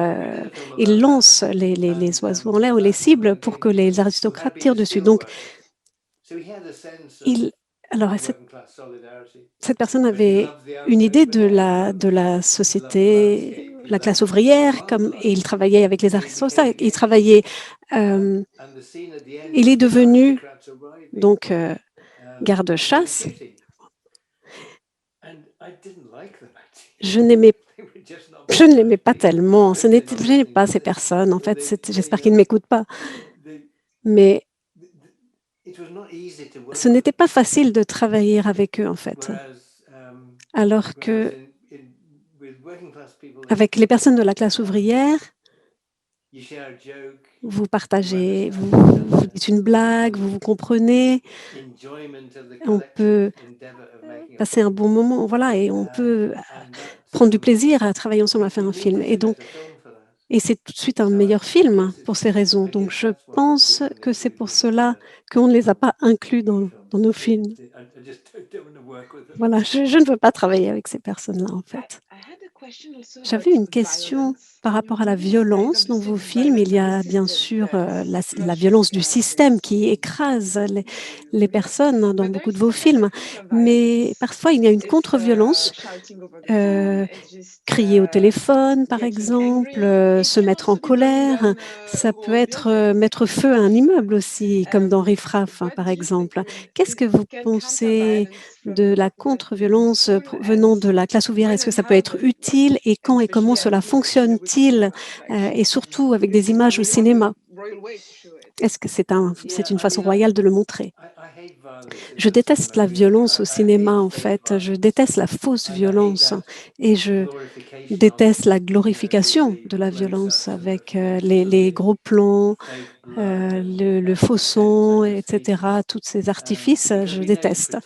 il lance les oiseaux en l'air ou les cibles pour que les aristocrates tirent dessus. Donc, alors, cette personne avait une idée de la société, la classe ouvrière, et il travaillait avec les aristocrates. Il est devenu donc garde-chasse. Je ne l'aimais pas tellement. Je n'aimais pas ces personnes. En fait, j'espère qu'ils ne m'écoutent pas. Mais ce n'était pas facile de travailler avec eux, en fait. Alors que avec les personnes de la classe ouvrière, vous partagez, vous dites une blague, vous comprenez, on peut passer un bon moment, voilà, et on peut prendre du plaisir à travailler ensemble à faire un film. Et c'est tout de suite un meilleur film pour ces raisons. Donc, je pense que c'est pour cela qu'on ne les a pas inclus dans dans nos films. I just don't want to work with them. Voilà, je ne veux pas travailler avec ces personnes-là, en fait. I had a question also J'avais about une question violence par in your rapport à la movies. There is violence dans obviously vos the films. Il violence y of the a bien system, sûr the la violence du slasher, système qui écrase les personnes dans but beaucoup there's de vos sometimes films. a kind of Mais violence. parfois, il y a une It's contre-violence. shouting over the phone. It's just Crier au téléphone, par getting exemple, angry. It se can mettre en also be done colère. within Ça a peut whole être building. mettre feu à un immeuble aussi, comme dans Riff Raff, What par do you think exemple. Qu'est-ce que vous can counter pensez violence de from la people that live in contre-violence school venant de la classe ouvrière? when Est-ce que and ça peut how être does it utile work? et quand et comment Especially cela as we continue with cinema, fonctionne-t-il like et surtout avec des it's a images au really cinéma? royal way to show it. Est-ce que c'est Yeah, une I façon mean, royale de le montrer? I hate violence in Je the déteste cinema. la I mean, violence au I cinéma, hate en fake fait. Je violence, déteste la fausse and I hate violence that et je glorification déteste of la it. You know, glorification de la close-ups violence and the avec pictures of les the gros plans, fake blood and le faux self-defense. sang, I just hate etc. it. Tous ces artifices, Because je we know it's déteste.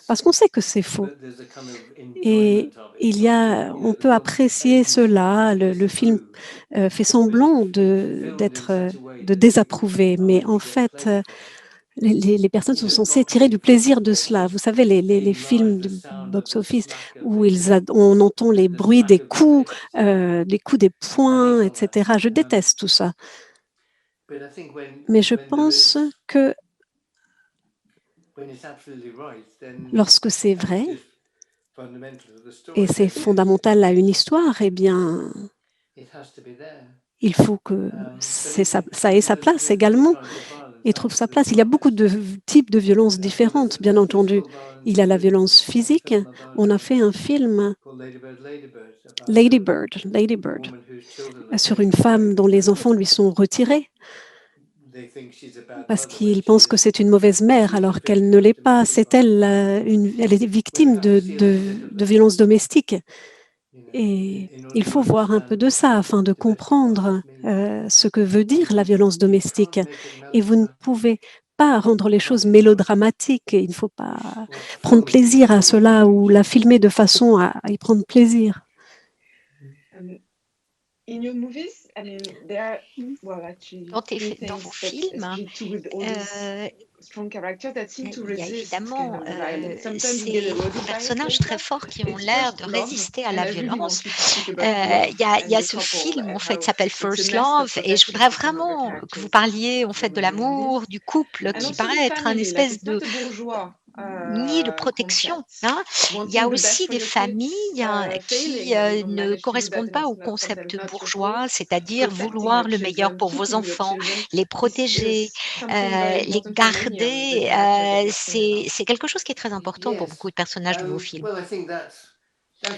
Parce pretense, qu'on sait que c'est faux. but there's a kind of Et enjoyment of it. il y a, You on know, the peut film apprécier pretends cela. to Le film disapprove, fait but semblant it's filmed in d'être, such a way de that people désapprouver, mais en honestly get fait, pleasure from it. les personnes You sont know, censées tirer du boxing plaisir films de where cela. just Vous savez, les seeing live films the de sound of the box-office smack of où the on entend les the bruits des smack of the coups, fists. des coups des I hate poings, all that. etc. Je déteste tout ça. But I think Mais je when there pense is que when it's absolutely right, then lorsque c'est and it's vrai just fundamental to the et story, c'est then fondamental à une histoire, eh bien, it has to be there. il faut que But ça ait sa place there's all également kinds of violence, et trouve sa place. Il y a beaucoup de types de violences différentes, bien There's entendu. physical violence Il y a la too. violence There's a physique. film I've done On a fait un film, called Lady Bird about Lady a Bird, woman whose children are sur une taken away femme dont les enfants lui sont retirés they think she's a bad parce mother when qu'ils she pensent que isn't. c'est une mauvaise mère She's the alors qu'elle victim ne of l'est pas. domestic C'est elle, violence. elle est But you victime have to see a little bit of de that, violences domestiques. you know, Et in order il to faut voir un peu understand de what ça afin de domestic comprendre violence means. ce que veut dire la violence You domestique. can't make it Et vous ne melodramatic. pouvez pas rendre les You can't choses enjoy it mélodramatiques. Il ne faut pas or prendre film it plaisir à with cela ou la conviction. filmer de façon à y prendre plaisir. Um, in your movies, I mean, there are actually Dans three dans vos things that, films, especially two with all these euh, strong characters that seem to il y a resist kind évidemment of violence. Sometimes you get ces eroded by it personnages later. très forts qui ont It's l'air first de love, résister à and la I really want violence. you to speak about love Il y and a the ce couple film and en fait how s'appelle it's a First less Love et je possession voudrais for some of the vraiment que vous characters parlier en of fait the de women in l'amour, this. du couple And qui also the paraît être un family, like espèce it's de not a bourgeois ni le protection. concept. Hein. Il y a Wanting the best aussi for des your kids, familles qui failing when you don't ne manage to do that correspondent and pas it's au not sometimes concept not your fault. bourgeois, c'est-à-dire Protecting your vouloir le meilleur children, pour vos keeping your enfants, children. les This protéger, is something very les important for many of the garder. characters that you're cinema. C'est quelque chose qui est très important pour beaucoup Yes. de personnages de vos films. Well, I think that's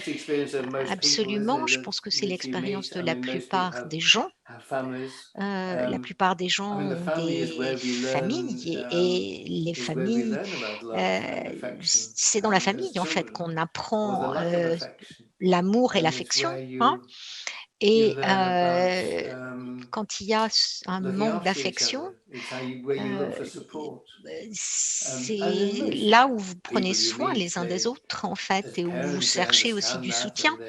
the experience of most people, isn't Absolument, it? je pense que c'est That you l'expérience meet. de I la mean, most people plupart des gens. have families. La plupart des gens I mean, the ont family is des where we learn. familles et les Is where we familles, learn about love and affection c'est dans la as famille en fait children, qu'on or the apprend lack of affection, l'amour et and it's l'affection. where Hein. you Et learn about quand il y a un looking manque after each d'affection, other. It's where you look for euh, support. c'est And then most là où vous prenez people you soin meet, les uns des autres en fait as et où vous parents, they cherchez aussi understand du that soutien. and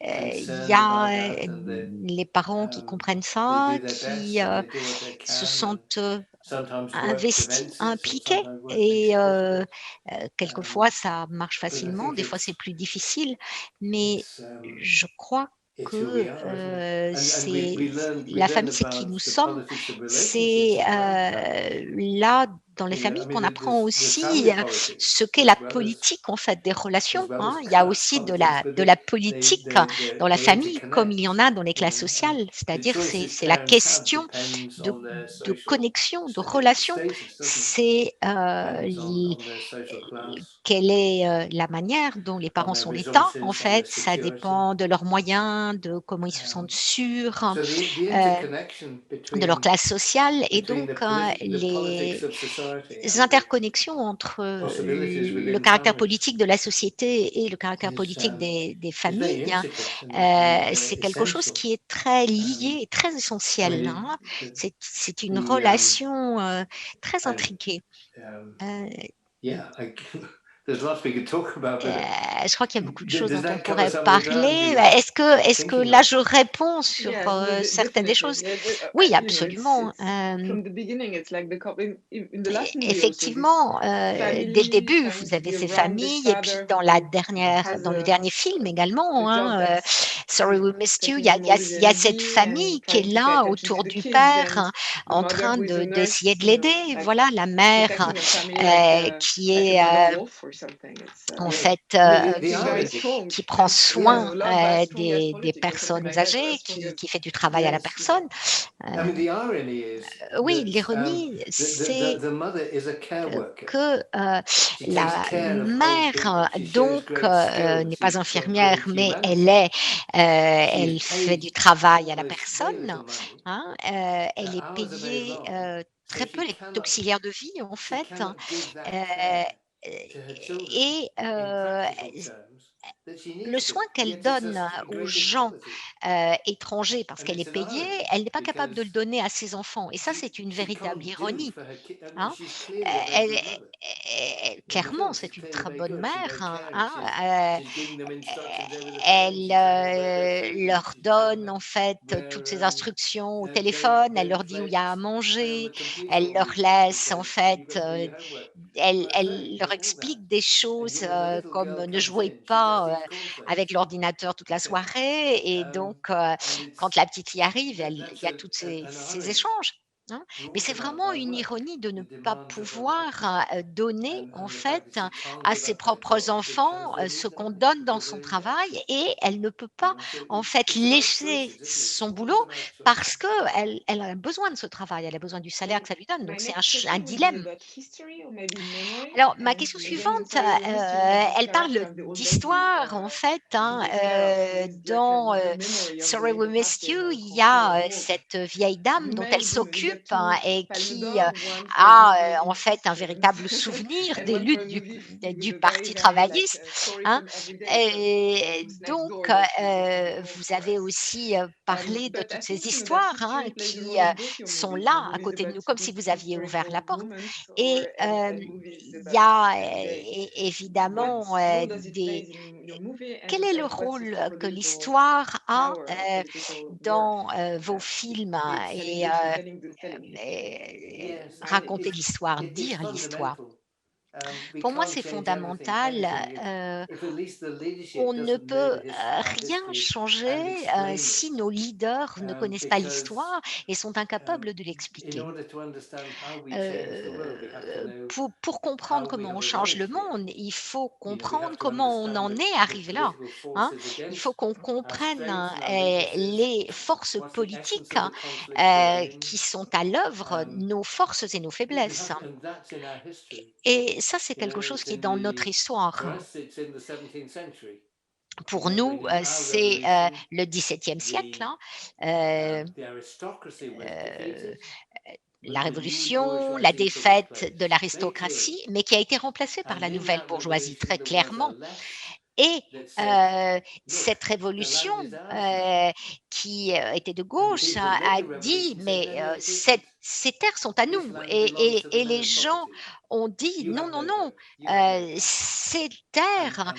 they're Il y concerned about a that and les parents qui comprennent ça, they do their qui best and they do what they se can. And sentent sometimes work investis, prevents it, impliqués sometimes work makes et it difficult. quelquefois ça marche But I facilement, think des fois c'est plus difficile, mais je crois it's who we que are, isn't it? And we la learn famille, c'est qui about nous the sommes. politics of C'est relationships inside families. là, dans les You know, familles, I qu'on mean, apprend there's aussi family politics ce qu'est la as well politique en fait des relations. Hein. Il y a class aussi politics, but de la politique dans la they famille, comme il y en a interconnect. dans les You classes know, and sociales. the C'est-à-dire, choices c'est la parents have question depends de, on their de social connexion, de relation. status, doesn't it? C'est Depends on their social class, quelle est la manière dont les on parents their sont l'État, en resources, on their fait. Ça security. dépend de leurs moyens, de comment ils se sentent sûrs, So the euh, interconnection de leur classe sociale. Et between donc, the politics of society and the interconnexions entre possibilities le within caractère families politique de la société et le caractère is politique des is very familles, intricate and c'est quelque chose essential. qui est très lié Um, et très I essentiel. mean, Hein. C'est une the relation très and intriquée. um, Euh, yeah, there's lots we could talk about, but Je crois qu'il y a beaucoup de choses does dont on that cover pourrait some of the ground parler. you were Est-ce que thinking là of? je réponds sur Yes, no, certaines des definitely. choses? Yeah, Oui, you know, absolument. from the beginning, it's like in the last movie also, this Effectivement, dès le family début, trying vous to avez be ces around this familles, et puis father dans has le dernier film également, a job hein, that's Sorry We Missed You, il y a, taking him all the il y a cette energy famille and qui est trying to pay là attention to autour the du kids, père, and hein, the en mother train who is a d'essayer nurse, de l'aider. like Voilà, la mère protecting her family qui like est a mother wolf or something. It's en Yeah. fait, I mean, the it's very irony. strong. qui prend And soin love as strong as des politics or something personnes like that, âgées, as strong as qui fait du travail à la yes. personne. I mean, the irony is Oui, that l'ironie, c'est the mother is a care worker. que She takes la care of old mère, people. She shows donc, great skills. n'est pas She's got infirmière, great mais humanity. elle She's fait paid du travail à la almost very personne, little money. hein, elle est Hours are very payée long. So très peu, elle est auxiliaire de vie, en she fait, cannot give that euh, care to her children et in practical terms that she le needs to. soin qu'elle Yet it's donne a aux great gens equality. étrangers parce And qu'elle it's est an payée, irony elle n'est pas capable de le because donner à ses enfants. Et ça, c'est une she véritable can't do ironie. for her kid. I mean, Hein. she's clearly a very Elle, good mother. In the clairement, film, she's c'est une clearly très very bonne good. She's mère. very Hein, caring. She's giving them instructions over the phone. elle She's telling them where their food is. leur She's telling donne them en fait toutes ces where instructions au téléphone, elle their leur dit où il y a à plates play on manger, the computer elle all leur weekend laisse en because fait, you've got to do your homework. elle leur Does all that. explique des And choses yet when the little comme girl ne comes jouez in, she just pas eats cornflakes. avec l'ordinateur toute la soirée. Et donc, And quand la petite fille arrive, il that's y a tous an ces irony échanges. Hein. Mais brought c'est about vraiment by une work, ironie de ne the pas demands of her work, pouvoir donner en and the fait fact that she can't à give ses up that propres job because enfants they ce need the qu'on money, donne dans because son they're in debt. travail, et elle ne peut pas So en fait it's about laisser choices, isn't it? son It's boulot always about parce choices. qu'elle a besoin de ce travail, elle a besoin du salaire que ça lui donne. My Donc c'est next un question would be dilemme. about history or maybe memory. Alors, ma And question again, in suivante, Sorry We Missed You, we have this elle parle character of the old lady d'histoire, en fait. he Hein, takes care of, who is like dans the memory of Sorry We the Missed captain You, or il y a conqueror. cette vieille dame You dont may elle you s'occupe, get hein, two et qui Palme d'Or, one for a moving en fait un systems véritable souvenir and des one for luttes a movie with du a very, Parti very like travailliste. story Hein. from every day from Et Who's Next donc, Door that you can vous for avez us. aussi parlé de But I toutes ces think that histoires, hein, history plays a qui role in both sont your là à movies côté de about nous, comme si good vous aviez ouvert la historical porte. moments Et or and movies il y about a everyday. évidemment What role does it play in your movie, quel and est le what's rôle its que political l'histoire a power or political worth dans vos films telling et, history, telling history? Yes, I mean, raconter l'histoire, it's dire l'histoire? fundamental. We Pour moi, can't c'est change anything fondamental. if at least the leadership On ne doesn't know peut our rien history changer and explain si it. nos leaders ne connaissent pas Because l'histoire et sont incapables de in l'expliquer. order to understand how we change the world, we have to know Pour comprendre how we comment on have change le arrived here. monde, il faut You know, we have comprendre to comment on understand en est the arrivé là. political Hein. forces Il faut against qu'on our comprenne strengths and our weaknesses. les forces What's the essence politiques of the conflicts we're in? qui sont à l'œuvre, nos forces et nos faiblesses. And that's in our history. Et ça, c'est You know, quelque chose it's qui est in dans notre for histoire. us, it's in the 17th century. Pour nous, When in our c'est revolution, le XVIIe siècle. Hein. the aristocracy was Euh, defeated, la but the new révolution, la bourgeoisie took its défaite de place, very clearly. l'aristocratie, mais qui a été remplacée par And la in nouvelle that bourgeoisie, revolution, très there was a clairement. left Et that said, look, cette the révolution land is ours now. qui était de And the gauche people who led a the dit, revolution said, mais no, no, it isn't. ces terres sont à This nous. land belongs to the Et men les of gens property. ont dit, You non, have non, no non, vote. You have no power. ces terres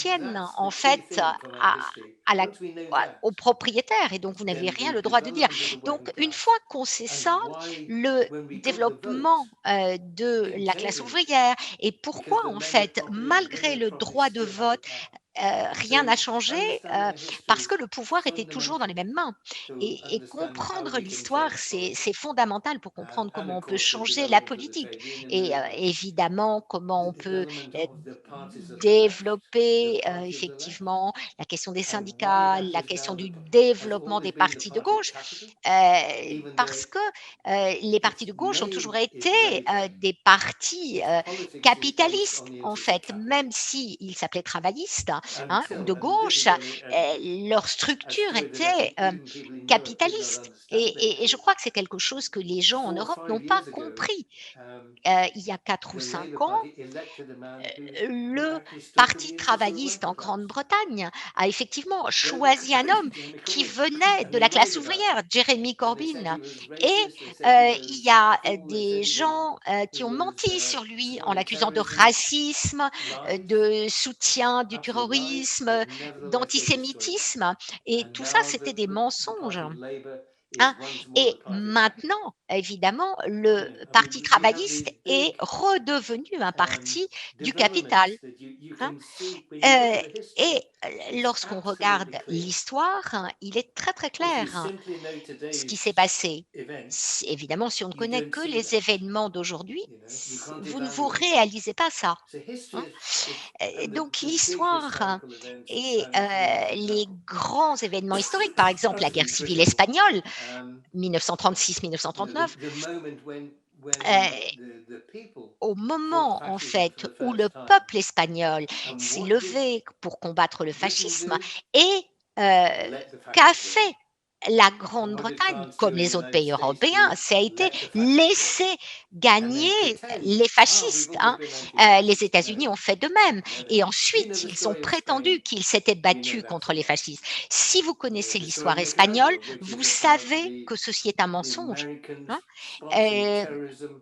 And that's appartiennent en the key fait thing from our history. à la Once we know aux that, propriétaires, et donc vous n'avez then rien the le droit de dire. development of the Donc working une class fois qu'on sait ça, and why, le when we got the vote, développement de didn't la change classe anything ouvrière, et because pourquoi the en men of fait, property, the malgré women of le property droit de still had the vote, power. rien n'a So changé understanding our parce history que le is pouvoir était toujours dans les fundamental mêmes mains. to Et understand how comprendre we can l'histoire, change c'est politics. fondamental pour comprendre And comment of on peut course, the changer la development of the politique. trade union Et movement, évidemment, comment the on peut development euh, of the parties of the left, the développer party of the left. effectivement la question des And why syndicats, that la is question now du has développement always des been the partis de party of gauche, capital, even though parce que les partis its de gauche ont toujours name été is Labour, des partis its politics is based capitalistes, on the en interest of fait, même capital. s'ils s'appelaient travaillistes, hein, ou de gauche, leur structure était capitaliste. Et je crois que c'est quelque chose que les gens en Europe n'ont pas compris. Il y a 4 ou 5 ans, le Parti travailliste en Grande-Bretagne a effectivement choisi un homme qui venait de la classe ouvrière, Jeremy Corbyn. Et il y a des gens qui ont menti sur lui en l'accusant de racisme, de soutien du terrorisme, d'antisémitisme. Et tout ça, c'était des mensonges. Hein. Et maintenant, évidemment, le Parti travailliste est redevenu un parti du capital. Hein. Et lorsqu'on regarde l'histoire, hein, il est très très clair hein, ce qui s'est passé. Évidemment, si on ne connaît que les événements d'aujourd'hui, vous ne vous réalisez pas ça. Hein. Donc l'histoire hein, et les grands événements historiques, par exemple la guerre civile espagnole, 1936-1939, au moment en fait où le peuple espagnol s'est levé pour combattre le fascisme et qu'a fait la Grande-Bretagne, comme les autres pays européens, ça a été laisser gagner les fascistes. Hein. Les États-Unis ont fait de même. Et ensuite, ils ont prétendu qu'ils s'étaient battus contre les fascistes. Si vous connaissez l'histoire espagnole, vous savez que ceci est un mensonge. Hein.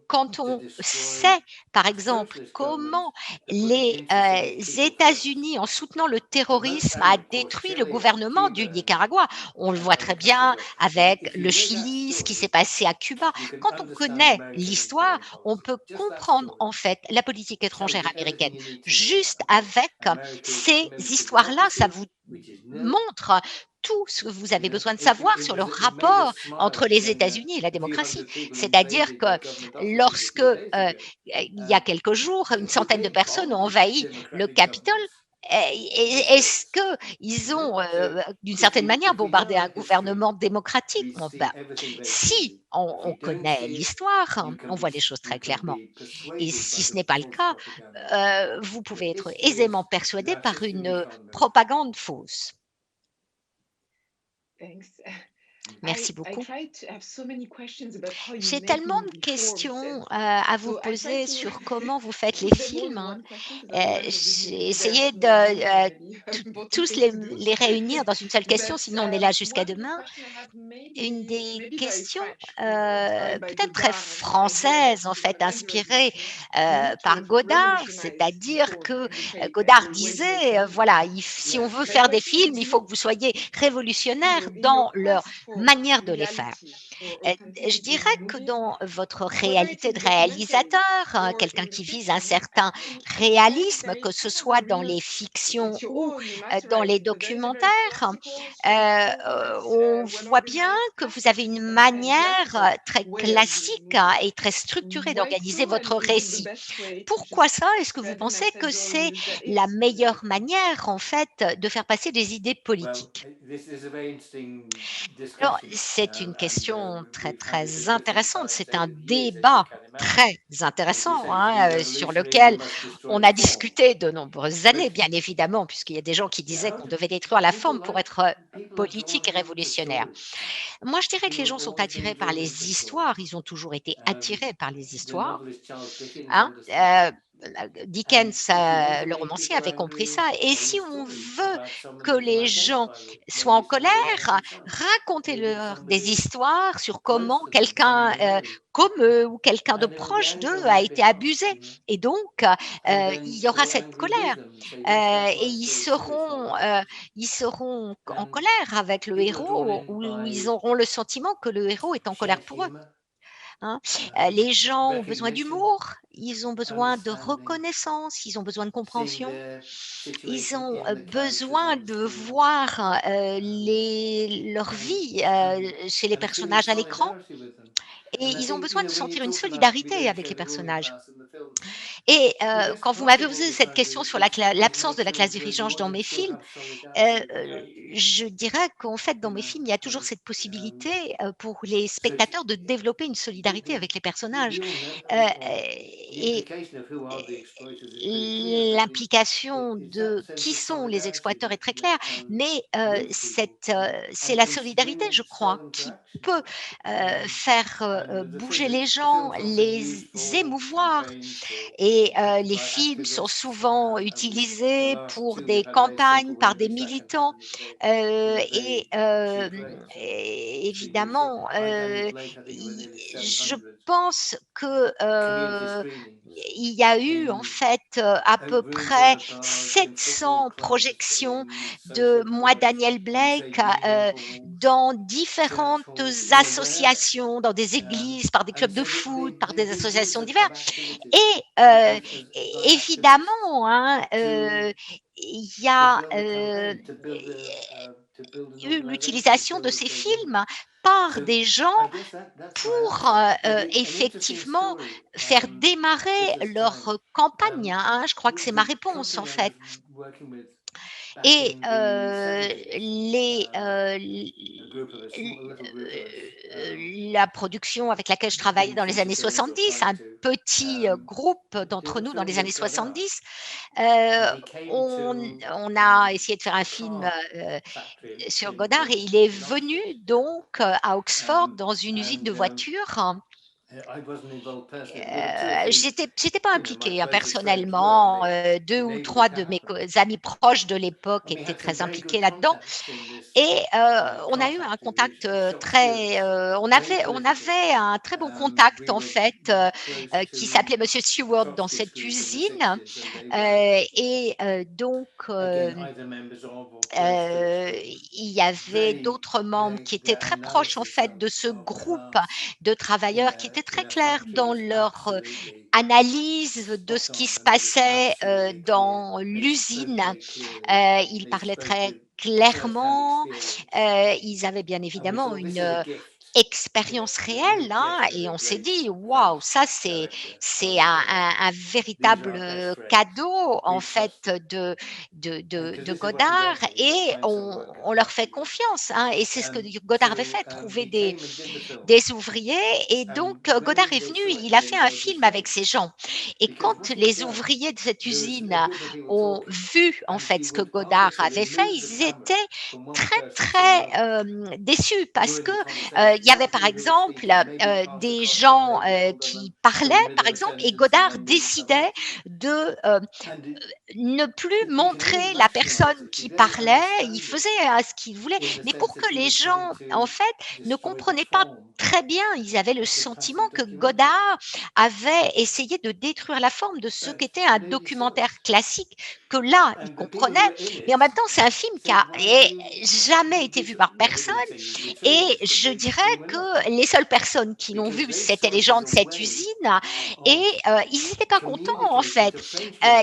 Quand on sait, par exemple, comment les États-Unis, en soutenant le terrorisme, a détruit le gouvernement du Nicaragua, on le voit très bien avec le Chili, ce qui s'est passé à Cuba. Quand on connaît l'histoire, on peut comprendre en fait la politique étrangère américaine. Juste avec ces histoires-là, ça vous montre tout ce que vous avez besoin de savoir sur le rapport entre les États-Unis et la démocratie. C'est-à-dire que lorsque, il y a quelques jours, une centaine de personnes ont envahi le Capitole, est-ce qu'ils ont, d'une certaine manière, bombardé un gouvernement démocratique? Bon, ben, si on connaît l'histoire, hein, on voit les choses très clairement. Et si ce n'est pas le cas, vous pouvez être aisément persuadé par une propagande fausse. Merci beaucoup. J'ai tellement de questions à vous poser sur comment vous faites les films. Hein. J'ai essayé de tous les réunir dans une seule question, sinon on est là jusqu'à demain. Une des questions peut-être très françaises, en fait, inspirée par Godard, c'est-à-dire que Godard disait, voilà, si on veut faire des films, il faut que vous soyez révolutionnaires dans leur manière de les faire. Je dirais que dans votre réalité de réalisateur, quelqu'un qui vise un certain réalisme, que ce soit dans les fictions ou dans les documentaires, on voit bien que vous avez une manière très classique et très structurée d'organiser votre récit. Pourquoi ça? Est-ce que vous pensez que c'est la meilleure manière, en fait, de faire passer des idées politiques? Alors, c'est une question très, très intéressante. C'est un débat très intéressant hein, sur lequel on a discuté de nombreuses années, bien évidemment, puisqu'il y a des gens qui disaient qu'on devait détruire la forme pour être politique et révolutionnaire. Moi, je dirais que les gens sont attirés par les histoires. Ils ont toujours été attirés par les histoires. Hein. Dickens, le romancier, avait compris ça. Et si on veut que les gens soient en colère, racontez-leur des histoires sur comment quelqu'un comme eux ou quelqu'un de proche d'eux a été abusé. Et donc, il y aura cette colère. Et ils seront en colère avec le héros ou ils auront le sentiment que le héros est en colère pour eux. Hein. Les gens ont besoin d'humour, ils ont besoin de reconnaissance, ils ont besoin de compréhension, ils ont besoin de voir leur vie chez les personnages à l'écran et ils ont besoin de sentir une solidarité avec les personnages. Et quand vous m'avez posé cette question sur l'absence de la classe dirigeante dans mes films, je dirais qu'en fait, dans mes films, il y a toujours cette possibilité pour les spectateurs de développer une solidarité avec les personnages. Et l'implication de qui sont les exploiteurs est très claire, mais c'est la solidarité, je crois, qui peut faire bouger les gens, les émouvoir. Et les films sont souvent utilisés pour des campagnes par des militants et évidemment, je pense que il y a eu en fait à peu près 700 projections de Moi Daniel Blake dans différentes associations, dans des églises, par des clubs de foot, par des associations diverses. Et évidemment, hein, il y a eu l'utilisation de ces films par des gens pour effectivement faire démarrer leur campagne, hein. Je crois que c'est ma réponse en fait. Et la production avec laquelle je travaillais dans les années 70, un petit groupe d'entre nous dans les années 70, on a essayé de faire un film sur Godard et il est venu donc à Oxford dans une usine de voitures. J'étais pas impliquée, hein, personnellement, 2 ou 3 de mes amis proches de l'époque étaient très impliqués là-dedans et on a eu un contact, on avait un très bon contact en fait, qui s'appelait monsieur Stewart dans cette usine, donc il y avait d'autres membres qui étaient très proches en fait de ce groupe de travailleurs qui étaient très clairs dans leur analyse de ce qui se passait dans l'usine. Ils parlaient très clairement. Ils avaient bien évidemment une expérience réelle, hein, et on s'est dit: «Waouh, ça c'est un véritable cadeau en fait de Godard» et on leur fait confiance, hein, et c'est ce que Godard avait fait, trouver des ouvriers et donc Godard est venu, il a fait un film avec ces gens et quand les ouvriers de cette usine ont vu en fait ce que Godard avait fait, ils étaient très déçus parce que il y avait par exemple des gens qui parlaient par exemple et Godard décidait de ne plus montrer la personne qui parlait, il faisait ce qu'il voulait, mais pour que les gens, en fait, ne comprenaient pas très bien, ils avaient le sentiment que Godard avait essayé de détruire la forme de ce qu'était un documentaire classique, que là, ils comprenaient, mais en même temps, c'est un film qui a jamais été vu par personne et je dirais que les seules personnes qui l'ont vu, c'était les gens de cette usine et ils n'étaient pas contents, en fait.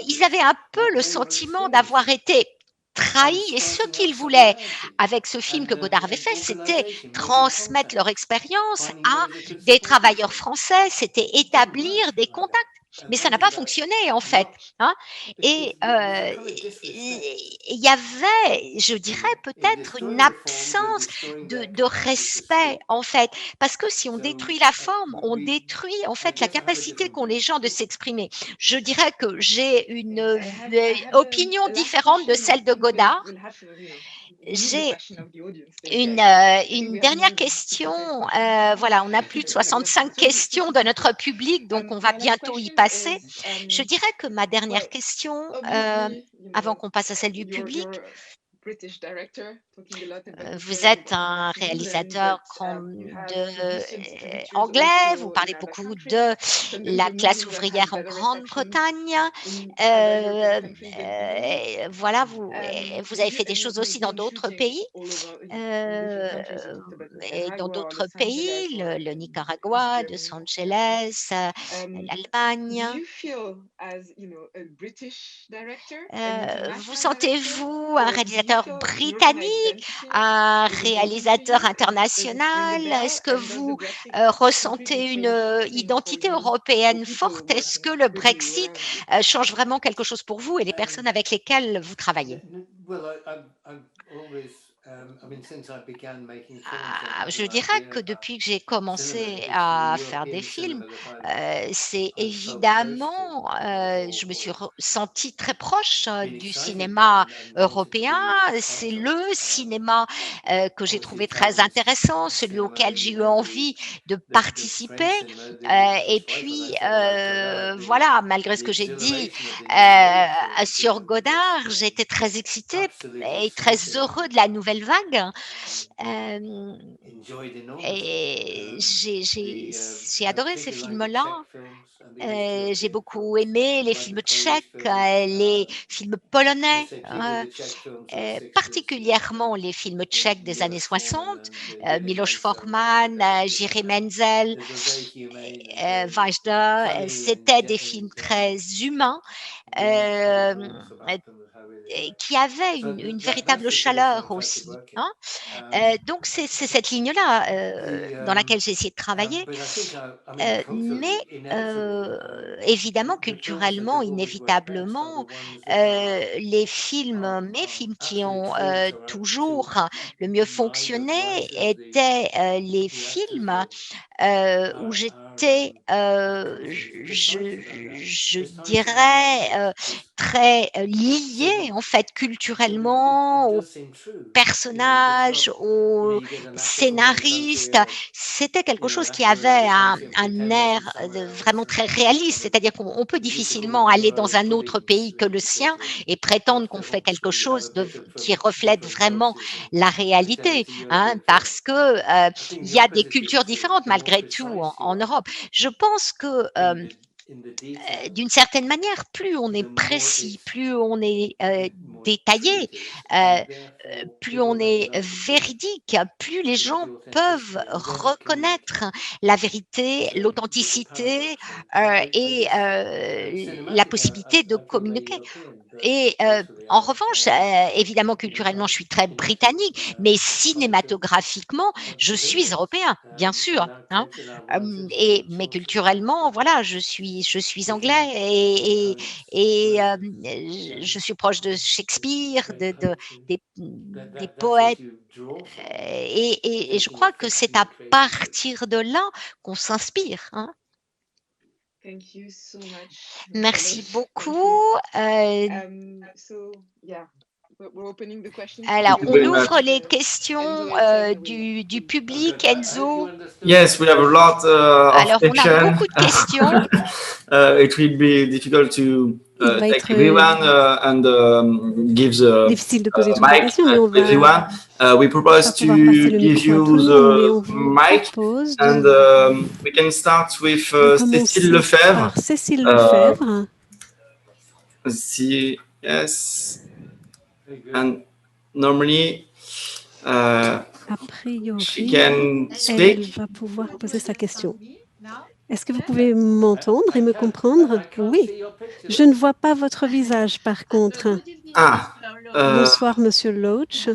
Ils avaient un peu le sentiment d'avoir été trahis et ce qu'ils voulaient avec ce film que Godard avait fait, c'était transmettre leur expérience à des travailleurs français, c'était établir des contacts. Mais ça n'a pas fonctionné en fait, hein. Et il y avait, je dirais peut-être une absence de respect en fait, parce que si on détruit la forme, on détruit en fait la capacité qu'ont les gens de s'exprimer. Je dirais que j'ai une opinion différente de celle de Godard. J'ai une dernière question. Voilà, on a plus de 65 questions de notre public, donc on va bientôt y passer. Je dirais que ma dernière question, avant qu'on passe à celle du public, vous êtes un réalisateur anglais, vous parlez beaucoup de la classe ouvrière en Grande-Bretagne. Voilà, vous avez fait des choses aussi dans d'autres pays. Et dans d'autres pays, le Nicaragua, Los Angeles, l'Allemagne. Vous sentez-vous un réalisateur réalisateur britannique, un réalisateur international? Est-ce que vous ressentez une identité européenne forte? Est-ce que le Brexit change vraiment quelque chose pour vous et les personnes avec lesquelles vous travaillez? Je dirais que depuis que j'ai commencé à faire des films, c'est évidemment, je me suis sentie très proche du cinéma européen. C'est le cinéma que j'ai trouvé très intéressant, celui auquel j'ai eu envie de participer. Et puis, voilà, malgré ce que j'ai dit sur Godard, j'étais très excitée et très heureux de la nouvelle vague. Et j'ai adoré ces films-là. J'ai beaucoup aimé les films tchèques, les films polonais, particulièrement les films tchèques des années 60, Miloš Forman, Jiří Menzel, Vajda. C'était des films très humains. Et qui avait une véritable chaleur aussi, hein. Donc c'est cette ligne-là, dans laquelle j'ai essayé de travailler. Mais évidemment, culturellement, inévitablement, mes films qui ont toujours le mieux fonctionné étaient les films où j'étais, je dirais, très liée en fait culturellement aux personnages, aux scénaristes. C'était quelque chose qui avait un air vraiment très réaliste, c'est-à-dire qu'on peut difficilement aller dans un autre pays que le sien et prétendre qu'on fait quelque chose qui reflète vraiment la réalité, hein, parce que il y a des cultures différentes malgré tout en Europe. Je pense que d'une certaine manière, plus on est précis, plus on est détaillé, plus on est véridique, plus les gens peuvent reconnaître la vérité, l'authenticité et la possibilité de communiquer. Et en revanche, évidemment, culturellement, je suis très britannique, mais cinématographiquement, je suis européen, bien sûr, hein. Mais culturellement, voilà, je suis anglais je suis proche de Shakespeare, des poètes, et je crois que c'est à partir de là qu'on s'inspire, hein. Thank you so much. Merci Thank beaucoup. you. So yeah, we're opening the questions. Alors, you on very ouvre much. les questions Enzo is saying du public. Enzo? Yes, we have a lot of Alors, on a questions. beaucoup de questions. It will be difficult to Il va take être everyone and give the difficile de poser toutes les mic questions, mais on to everyone. va We propose pas to pouvoir passer le give micro à you tout le monde, mais on the vous mic propose and de we can start with Cécile commencer Lefebvre. par Cécile Lefebvre. Yes. And normally A she priori, can elle speak. va pouvoir poser sa question. Est-ce que vous pouvez m'entendre et me comprendre? Oui. Je ne vois pas votre visage, par contre. Ah, Bonsoir, Monsieur Loach.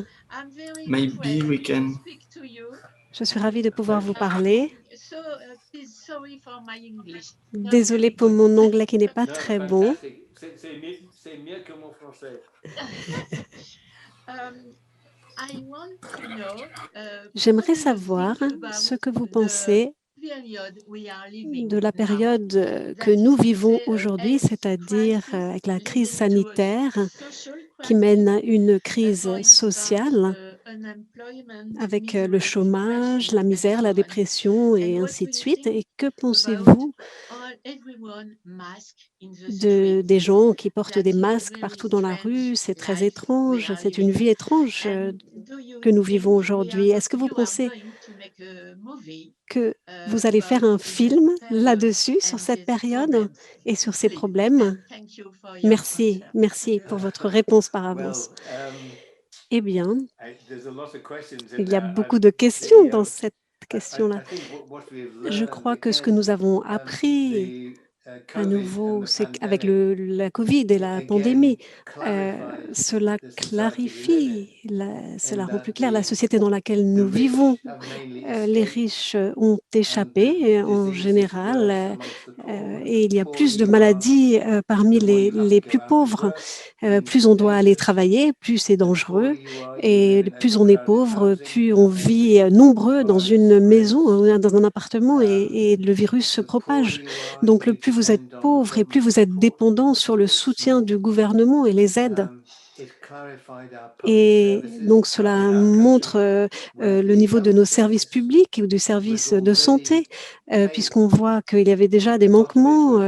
maybe we can. Je suis ravie de pouvoir vous parler. Désolée pour mon anglais qui n'est pas très bon. C'est mieux que mon français. J'aimerais savoir ce que vous pensez de la période que nous vivons aujourd'hui, c'est-à-dire avec la crise sanitaire qui mène à une crise sociale avec le chômage, la misère, la dépression et ainsi de suite. Et que pensez-vous des gens qui portent des masques partout dans la rue? C'est très étrange, c'est une vie étrange que nous vivons aujourd'hui. Est-ce que vous pensez que vous allez faire un film là-dessus, sur cette période et sur ces problèmes? Merci, merci pour votre réponse par avance. Eh bien, il y a beaucoup de questions dans cette question-là. Je crois que ce que nous avons appris à nouveau, c'est avec la Covid et la pandémie, cela clarifie, cela rend plus clair la société dans laquelle nous vivons. Les riches ont échappé en général et il y a plus de maladies parmi les plus pauvres. Plus on doit aller travailler, plus c'est dangereux et plus on est pauvre, plus on vit nombreux dans une maison, dans un appartement et le virus se propage. Donc le plus vous êtes pauvre et plus vous êtes dépendant sur le soutien du gouvernement et les aides. Et donc cela montre le niveau de nos services publics ou du service de santé, puisqu'on voit qu'il y avait déjà des manquements,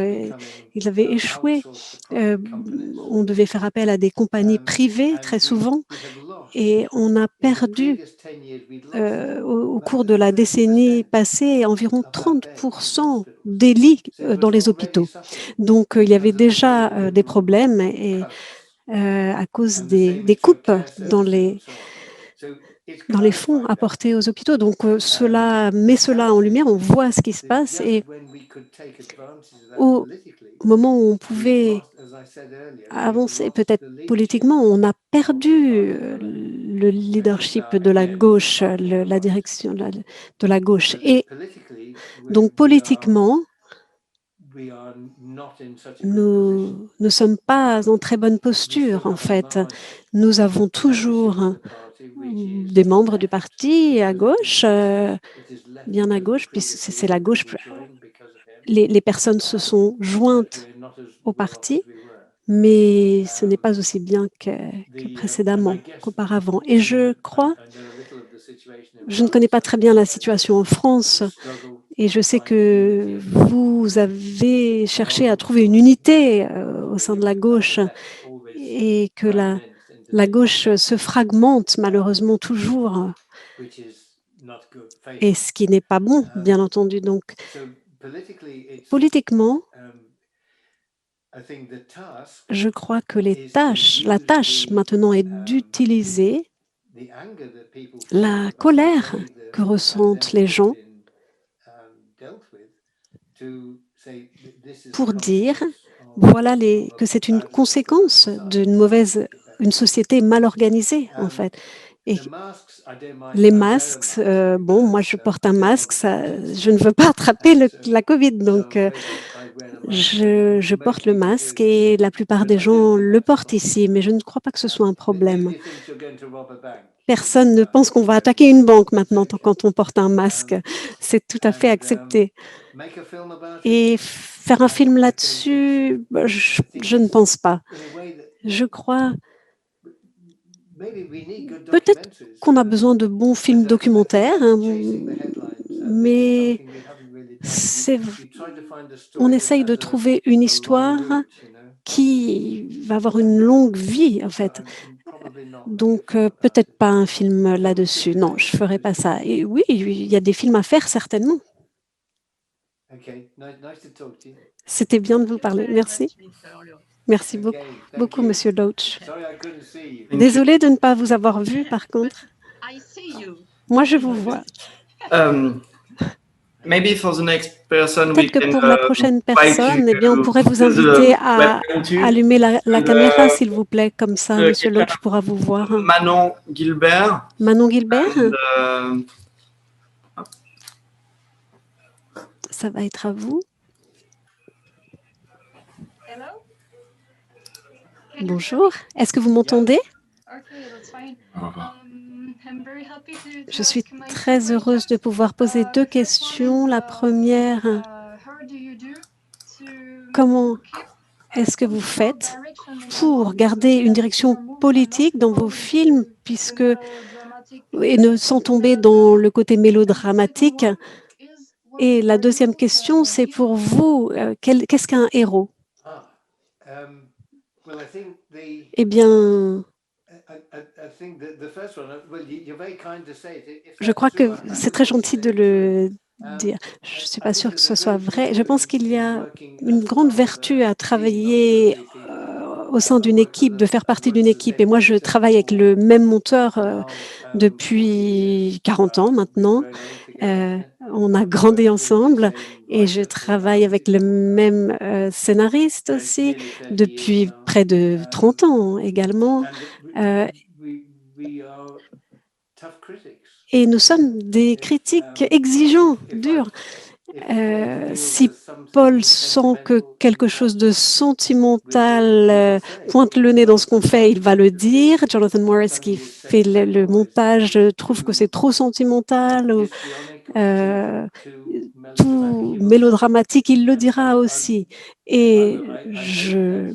ils avaient échoué. On devait faire appel à des compagnies privées très souvent et on a perdu au cours de la décennie passée environ 30% des lits dans les hôpitaux. Donc il y avait déjà des problèmes et à cause des coupes dans les fonds apportés aux hôpitaux. Donc cela met cela en lumière, on voit ce qui se passe et au moment où on pouvait avancer peut-être politiquement, on a perdu le leadership de la gauche, la direction de la gauche. Et donc politiquement, nous ne sommes pas en très bonne posture, en fait. Nous avons toujours des membres du parti à gauche, bien à gauche, puisque c'est la gauche. Les personnes se sont jointes au parti, mais ce n'est pas aussi bien que précédemment, qu'auparavant. Et je crois, je ne connais pas très bien la situation en France, et je sais que vous avez cherché à trouver une unité au sein de la gauche et que la gauche se fragmente malheureusement toujours, et ce qui n'est pas bon, bien entendu. Donc, politiquement, je crois que la tâche maintenant est d'utiliser la colère que ressentent les gens pour dire, voilà que c'est une conséquence une société mal organisée, en fait. Et les masques, bon, moi je porte un masque, je ne veux pas attraper la Covid, donc je porte le masque et la plupart des gens le portent ici, mais je ne crois pas que ce soit un problème. Personne ne pense qu'on va attaquer une banque maintenant quand on porte un masque. C'est tout à fait accepté. Et faire un film là-dessus, je ne pense pas. Je crois peut-être qu'on a besoin de bons films documentaires, hein, mais on essaye de trouver une histoire qui va avoir une longue vie, en fait. Donc, peut-être pas un film là-dessus. Non, je ne ferai pas ça. Et oui, il y a des films à faire, certainement. C'était bien de vous parler. Merci. Merci beaucoup, Monsieur Loach. Désolée de ne pas vous avoir vu, par contre. Moi, je vous vois. Peut-être que pour la prochaine personne, eh bien, on pourrait vous inviter à allumer la caméra, s'il vous plaît, comme ça, Monsieur Loach pourra vous voir. Manon Gilbert. Manon Gilbert. Ça va être à vous. Bonjour. Est-ce que vous m'entendez? Je suis très heureuse de pouvoir poser deux questions. La première, comment est-ce que vous faites pour garder une direction politique dans vos films, et ne sans tomber dans le côté mélodramatique? Et la deuxième question, c'est pour vous, qu'est-ce qu'un héros? Eh bien, je crois que c'est très gentil de le dire. Je ne suis pas sûre que ce soit vrai. Je pense qu'il y a une grande vertu à travailler au sein d'une équipe, de faire partie d'une équipe. Et moi, je travaille avec le même monteur depuis 40 ans maintenant. on a grandi ensemble et je travaille avec le même scénariste aussi depuis près de 30 ans également. Et nous sommes des critiques exigeants, durs. Si Paul sent que quelque chose de sentimental pointe le nez dans ce qu'on fait, il va le dire. Jonathan Morris, qui fait le montage, trouve que c'est trop sentimental ou tout mélodramatique, il le dira aussi. Et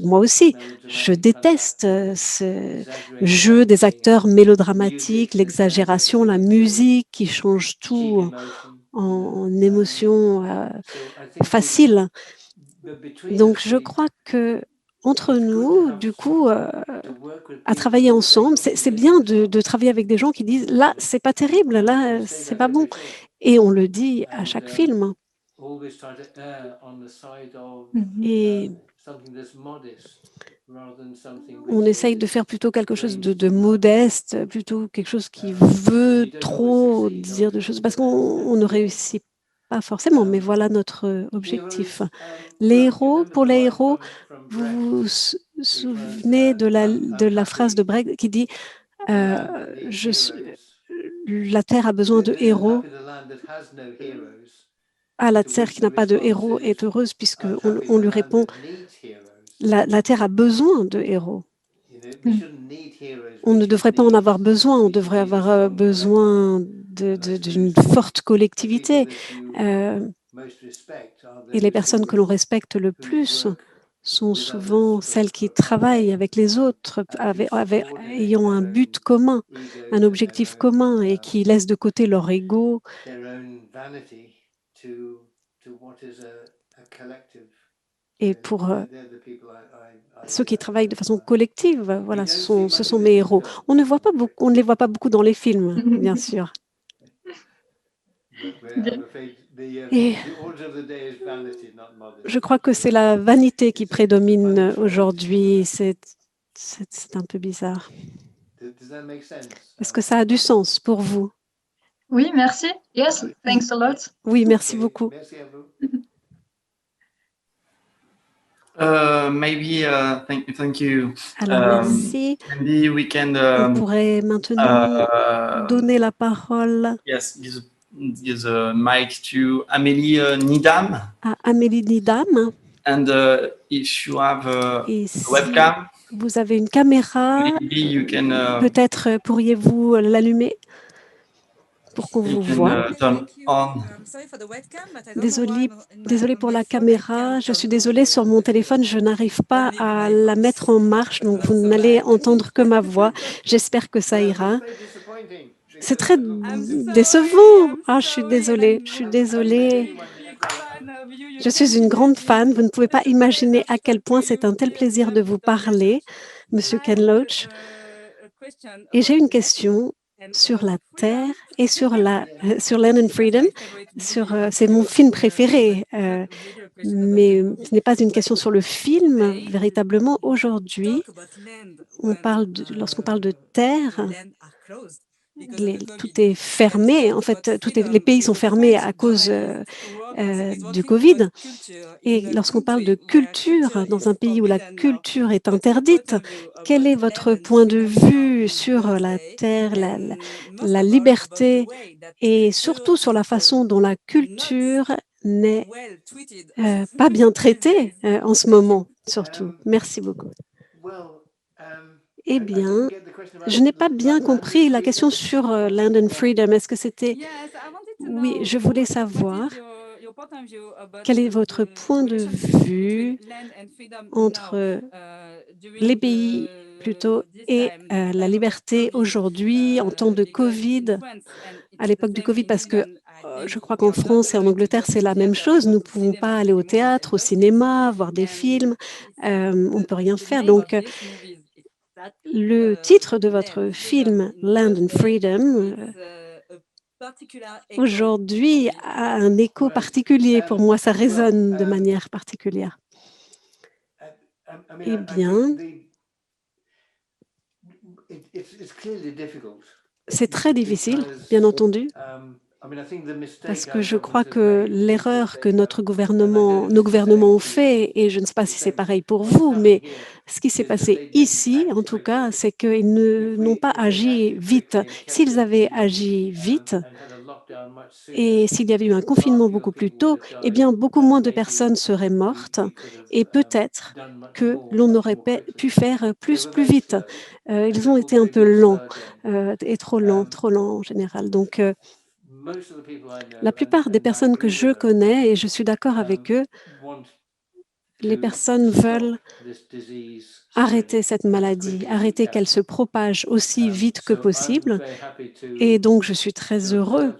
moi aussi, je déteste ce jeu des acteurs mélodramatiques, l'exagération, la musique qui change tout en émotion facile. Donc, je crois que entre nous, du coup, à travailler ensemble, c'est bien de travailler avec des gens qui disent là, c'est pas terrible, là, c'est pas bon. Et on le dit à chaque film. Et on essaye de faire plutôt quelque chose de modeste, plutôt quelque chose qui veut trop dire de choses, parce qu'on ne réussit pas forcément, mais voilà notre objectif. Pour les héros, vous vous souvenez de la phrase de Brecht qui dit la Terre a besoin de héros. Ah, la Terre qui n'a pas de héros est heureuse, puisqu'on lui répond la Terre a besoin de héros. On ne devrait pas en avoir besoin, on devrait avoir besoin d'une forte collectivité. Et les personnes que l'on respecte le plus sont souvent celles qui travaillent avec les autres, ayant un but commun, un objectif commun, et qui laissent de côté leur ego. Et pour ceux qui travaillent de façon collective, voilà, ce sont mes héros. On ne les voit pas beaucoup dans les films, bien sûr. Et je crois que c'est la vanité qui prédomine aujourd'hui. C'est un peu bizarre. Est-ce que ça a du sens pour vous? Oui, merci. Yes, thanks a lot. Oui, merci beaucoup. Maybe thank you. Alors, merci. Maybe we can On pourrait maintenant donner la parole yes, give the mic to Amélie Nidam. à Amélie Nidam. And if you have a Et si webcam, vous avez une caméra, maybe you can peut-être pourriez-vous l'allumer pour qu'on vous voit. turn on. Désolée pour la caméra. Je suis désolée, sur mon téléphone, je n'arrive pas à la mettre en marche, donc vous n'allez entendre que ma voix. J'espère que ça ira. C'est très décevant. Ah, je suis désolée. Je suis une grande fan. Vous ne pouvez pas imaginer à quel point c'est un tel plaisir de vous parler, Monsieur Ken Loach. Et j'ai une question sur la Terre et sur Land and Freedom. C'est mon film préféré, mais ce n'est pas une question sur le film véritablement. Aujourd'hui, lorsqu'on parle de Terre, tout est fermé. En fait, les pays sont fermés à cause du Covid. Et lorsqu'on parle de culture dans un pays où la culture est interdite, quel est votre point de vue sur la terre, la liberté et surtout sur la façon dont la culture n'est pas bien traitée en ce moment, surtout? Merci beaucoup. Eh bien, je n'ai pas bien compris la question sur Land and Freedom. Est-ce que c'était... Oui, je voulais savoir quel est votre point de vue entre les pays plutôt et la liberté aujourd'hui en temps de Covid, à l'époque du Covid, parce que je crois qu'en France et en Angleterre, c'est la même chose. Nous ne pouvons pas aller au théâtre, au cinéma, voir des films. On ne peut rien faire. Donc, le titre de votre film, Land and Freedom, aujourd'hui a un écho particulier pour moi. Ça résonne de manière particulière. Eh bien, c'est très difficile, bien entendu, Parce que je crois que l'erreur que nos gouvernements ont fait, et je ne sais pas si c'est pareil pour vous, mais ce qui s'est passé ici, en tout cas, c'est qu'ils n'ont pas agi vite. S'ils avaient agi vite, et s'il y avait eu un confinement beaucoup plus tôt, eh bien, beaucoup moins de personnes seraient mortes et peut-être que l'on aurait pu faire plus vite. Ils ont été un peu lents et trop lents en général. Donc, la plupart des personnes que je connais, et je suis d'accord avec eux, les personnes veulent arrêter cette maladie, arrêter qu'elle se propage aussi vite que possible. Et donc, je suis très heureux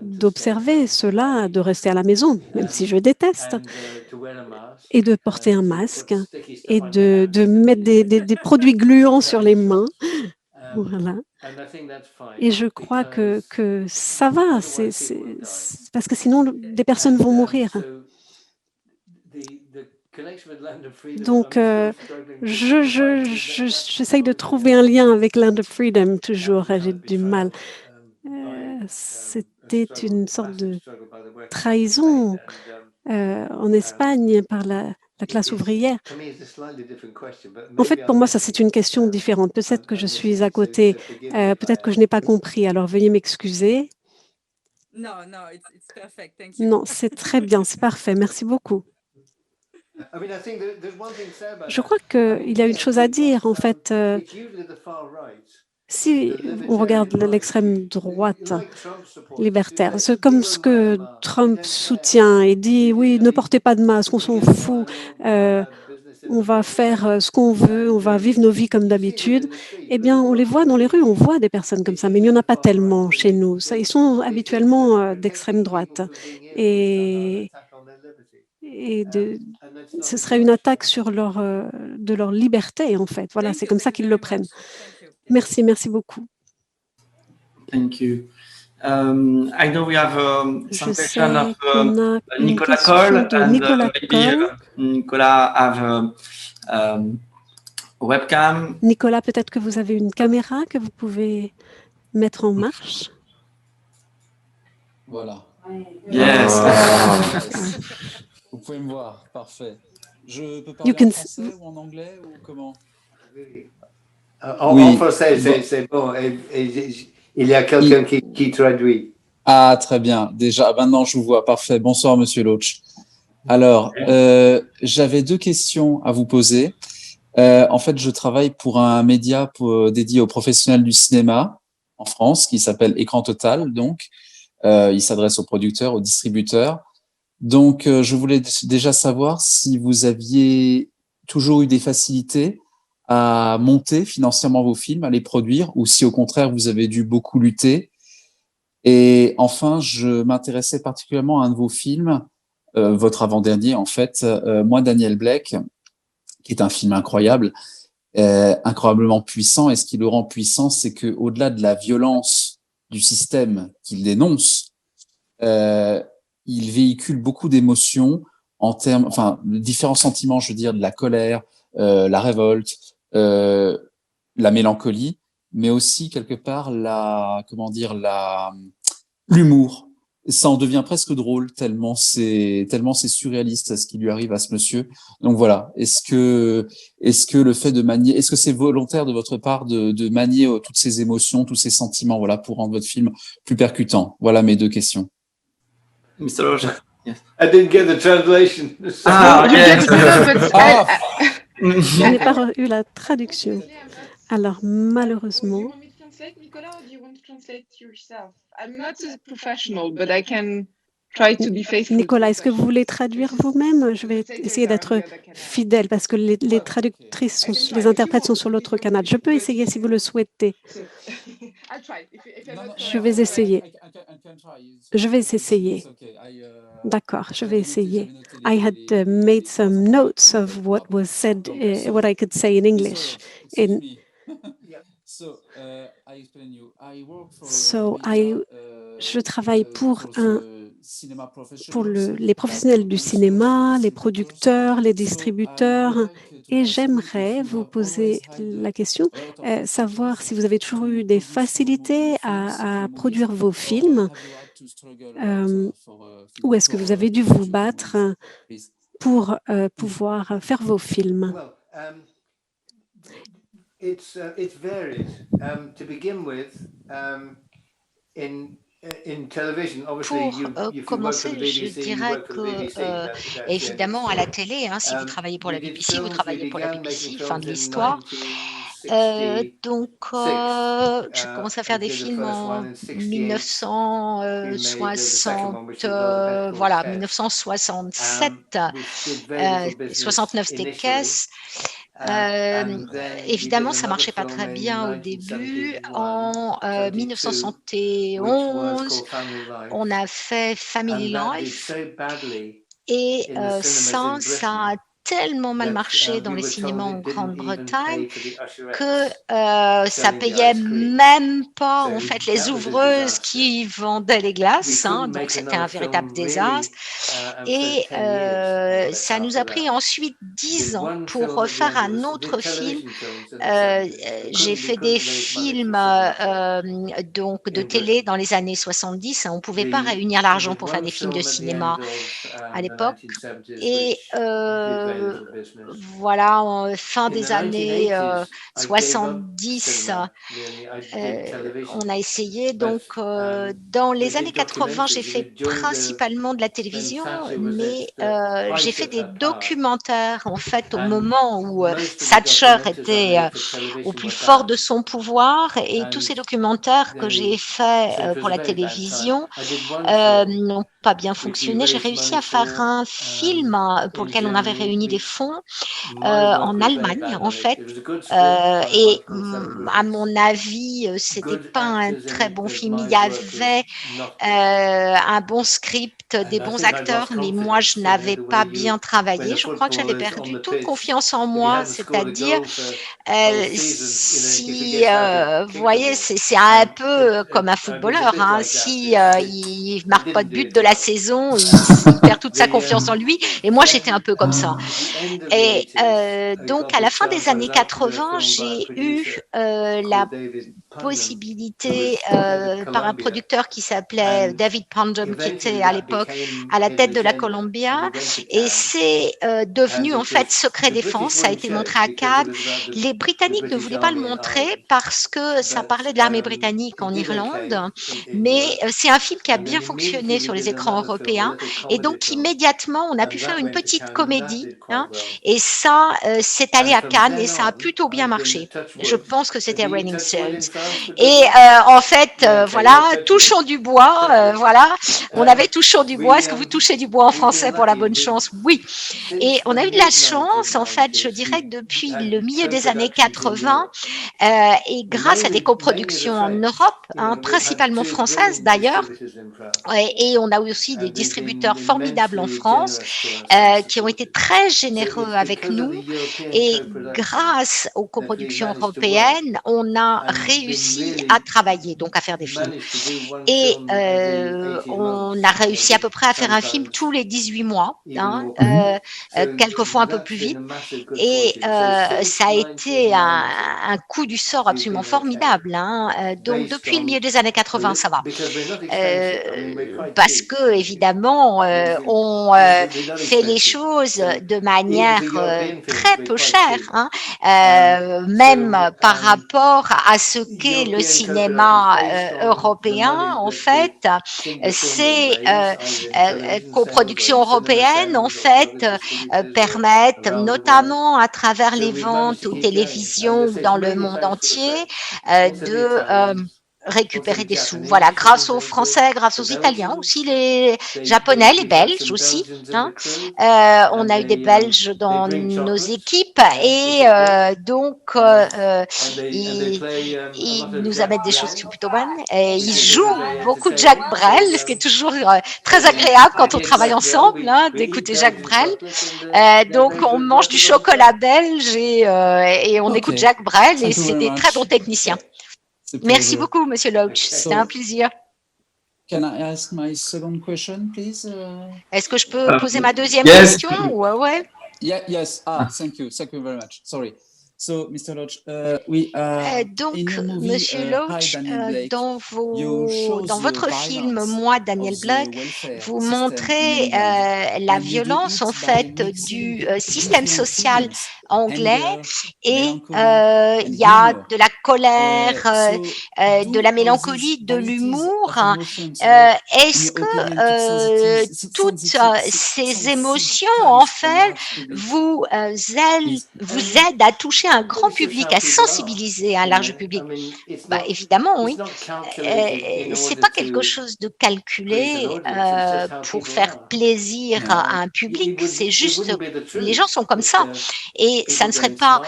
d'observer cela, de rester à la maison, même si je déteste, et de porter un masque et de mettre des produits gluants sur les mains. Voilà. Et je crois que ça va, parce que sinon, des personnes vont mourir. Donc, j'essaye de trouver un lien avec Land of Freedom, toujours, j'ai du mal. C'était une sorte de trahison en Espagne par la classe ouvrière. En fait, pour moi, ça, c'est une question différente. Peut-être que je suis à côté, peut-être que je n'ai pas compris, alors veuillez m'excuser. Non, c'est très bien, c'est parfait, merci beaucoup. Je crois qu'il y a une chose à dire, en fait. Si on regarde l'extrême droite libertaire, c'est comme ce que Trump soutient et dit, oui, ne portez pas de masque, on s'en fout, on va faire ce qu'on veut, on va vivre nos vies comme d'habitude. Eh bien, on les voit dans les rues, on voit des personnes comme ça, mais il n'y en a pas tellement chez nous. Ils sont habituellement d'extrême droite. Et ce serait une attaque sur de leur liberté, en fait. Voilà, c'est comme ça qu'ils le prennent. Merci, merci beaucoup. Thank you. I know we have some question of Nicolas Cole, and maybe Nicolas have a webcam. Nicolas, peut-être que vous avez une caméra que vous pouvez mettre en marche. Voilà. Yes. Vous pouvez me voir, parfait. Je peux parler en français ou en anglais ou comment? En français, c'est bon. Il y a quelqu'un qui traduit. Ah, très bien. Déjà, maintenant, je vous vois. Parfait. Bonsoir, Monsieur Loach. Alors, j'avais 2 questions à vous poser. En fait, je travaille pour un média dédié aux professionnels du cinéma en France qui s'appelle Écran Total. Donc, il s'adresse aux producteurs, aux distributeurs. Donc, je voulais déjà savoir si vous aviez toujours eu des facilités à monter financièrement vos films, à les produire, ou si au contraire, vous avez dû beaucoup lutter. Et enfin, je m'intéressais particulièrement à un de vos films, votre avant-dernier en fait, Moi, Daniel Blake, qui est un film incroyable, incroyablement puissant. Et ce qui le rend puissant, c'est que au-delà de la violence du système qu'il dénonce, il véhicule beaucoup d'émotions en termes, enfin, différents sentiments, je veux dire, de la colère, la révolte, la mélancolie, mais aussi quelque part l'humour. Ça en devient presque drôle tellement c'est surréaliste ce qui lui arrive à ce monsieur. Donc voilà. Est-ce que le fait de manier, est-ce que c'est volontaire de votre part de manier toutes ces émotions, tous ces sentiments, voilà, pour rendre votre film plus percutant? Voilà mes 2 questions. Mr. Loach. Yes. I didn't get the translation. Je n'ai pas eu la traduction. Alors, malheureusement. Nicolas, est-ce que vous voulez traduire vous-même? Je vais essayer d'être fidèle parce que les traductrices, les interprètes sont sur l'autre canal. Je peux essayer si vous le souhaitez. Je vais essayer. Je vais essayer. D'accord, je vais essayer. I had made some notes of what was said, what I could say in English. Je travaille pour un pour les professionnels du cinéma, les producteurs, les distributeurs. Et j'aimerais vous poser la question, savoir si vous avez toujours eu des facilités à produire vos films, ou est-ce que vous avez dû vous battre pour pouvoir faire vos films? It's varied. To begin with, in television, obviously, Pour commencer, je dirais que, évidemment, à la télé, hein, si vous travaillez pour la BBC, vous travaillez pour la BBC, fin de l'histoire. Donc, j'ai commencé à faire des films en 1960, voilà, 1967, 69 des caisses. Évidemment, ça marchait pas très bien au début. En 1971, on a fait Family Life et ça a tellement mal marché dans les cinémas en Grande-Bretagne que ça payait même pas en fait les ouvreuses qui vendaient les glaces, hein, donc c'était un véritable désastre. Et ça nous a pris ensuite 10 ans pour faire un autre film. J'ai fait des films donc de télé dans les années 70. On ne pouvait pas réunir l'argent pour faire des films de cinéma à l'époque. Et voilà, fin des années 70, on a essayé. Donc, dans les années 80, j'ai fait principalement de la télévision, mais j'ai fait des documentaires, en fait, au moment où Thatcher était au plus fort de son pouvoir. Et tous ces documentaires que j'ai faits pour la télévision n'ont pas bien fonctionné. J'ai réussi à faire un film pour lequel on avait réuni des fonds en Allemagne, en fait. Et à mon avis, c'était pas un très bon film. Il y avait un bon script, des bons acteurs, mais moi, je n'avais pas bien travaillé. Je crois que j'avais perdu toute confiance en moi, c'est-à-dire, si, vous voyez, c'est un peu comme un footballeur, hein. Si il marque pas de but de la saison, il perd toute sa confiance en lui. Et moi, j'étais un peu comme ça. Et donc, à la fin des années 80, j'ai eu la possibilité par un producteur qui s'appelait David Pandum, qui était à l'époque à la tête de la Columbia, et c'est devenu en fait secret défense. Ça a été montré à Cannes. Les Britanniques ne voulaient pas le montrer parce que ça parlait de l'armée britannique en Irlande, mais c'est un film qui a bien fonctionné sur les écrans européens, et donc immédiatement on a pu faire une petite comédie, hein, et ça s'est allé à Cannes et ça a plutôt bien marché. Je pense que c'était Raining Stones. Et en fait, voilà, touchons du bois, voilà, on avait touchons du bois. Est-ce que vous touchez du bois en français pour la bonne chance? Oui. Et on a eu de la chance, en fait, je dirais que depuis le milieu des années 80, et grâce à des coproductions en Europe, hein, principalement françaises d'ailleurs, et on a eu aussi des distributeurs formidables en France qui ont été très généreux avec nous, et grâce aux coproductions européennes, on a réussi à travailler, donc à faire des films. Et on a réussi à peu près à faire un film tous les 18 mois, hein, quelquefois un peu plus vite. Et ça a été un coup du sort absolument formidable, hein. Donc, depuis le milieu des années 80, ça va. Parce que, évidemment, on fait les choses de manière très peu chère, hein, même par rapport à ce qu'est le cinéma européen. En fait, ces coproductions européennes, en fait, permettent, notamment à travers les ventes aux télévisions dans le monde entier, de récupérer des sous. Voilà, grâce aux Français, grâce aux Italiens, aussi les Japonais, les Belges aussi, hein. On a eu des Belges dans nos équipes, et donc ils nous amènent des choses qui sont plutôt bonnes. Et ils jouent beaucoup de Jacques Brel, ce qui est toujours très agréable quand on travaille ensemble, hein, d'écouter Jacques Brel. Donc on mange du chocolat belge et on écoute Jacques Brel, et c'est des très bons techniciens. Merci beaucoup, Monsieur Loach. C'était un plaisir. Can I ask my second question, please? Est-ce que je peux poser ma deuxième Yes. question? Ouais. Yes. Thank you very much. Sorry. So, Mr. Loach, oui. Donc, in your movie, Monsieur Hi, Loach, Daniel Blake, dans show votre the film violence Moi, Daniel of the Blake, welfare vous system in montrez England. la And you do violence it en by fait mixing du système different social feelings, anglais, anger, et melancholy, il and y a humor. de la colère, So, de la do all mélancolie, these de varieties l'humour. of emotions work in Est-ce your que opinion to sensitive, toutes ces émotions, en fait, vous aident à toucher un grand public, à sensibiliser un large public? Évidemment, oui. C'est pas quelque chose de calculé pour faire plaisir à un public, c'est juste, les gens sont comme ça. Et ça ne serait pas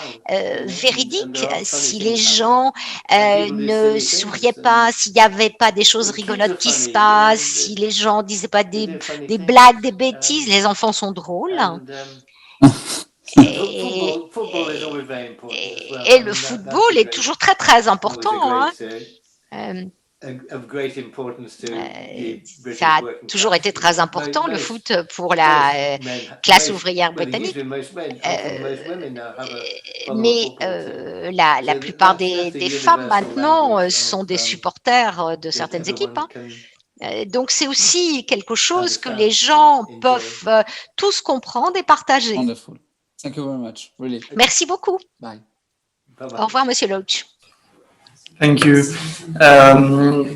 véridique si les gens ne souriaient pas, s'il n'y avait pas des choses rigolotes qui se passent, si les gens disaient pas des blagues, des bêtises. Les enfants sont drôles. Et le football est toujours très très important. Ça a toujours été très important, le foot, pour la classe ouvrière britannique. Mais la plupart des femmes maintenant sont des supporters de certaines équipes. Donc c'est aussi quelque chose que les gens peuvent tous comprendre et partager. Wonderful. Thank you very much. Really. Merci beaucoup. Bye. Au revoir, Monsieur Loach. Thank you.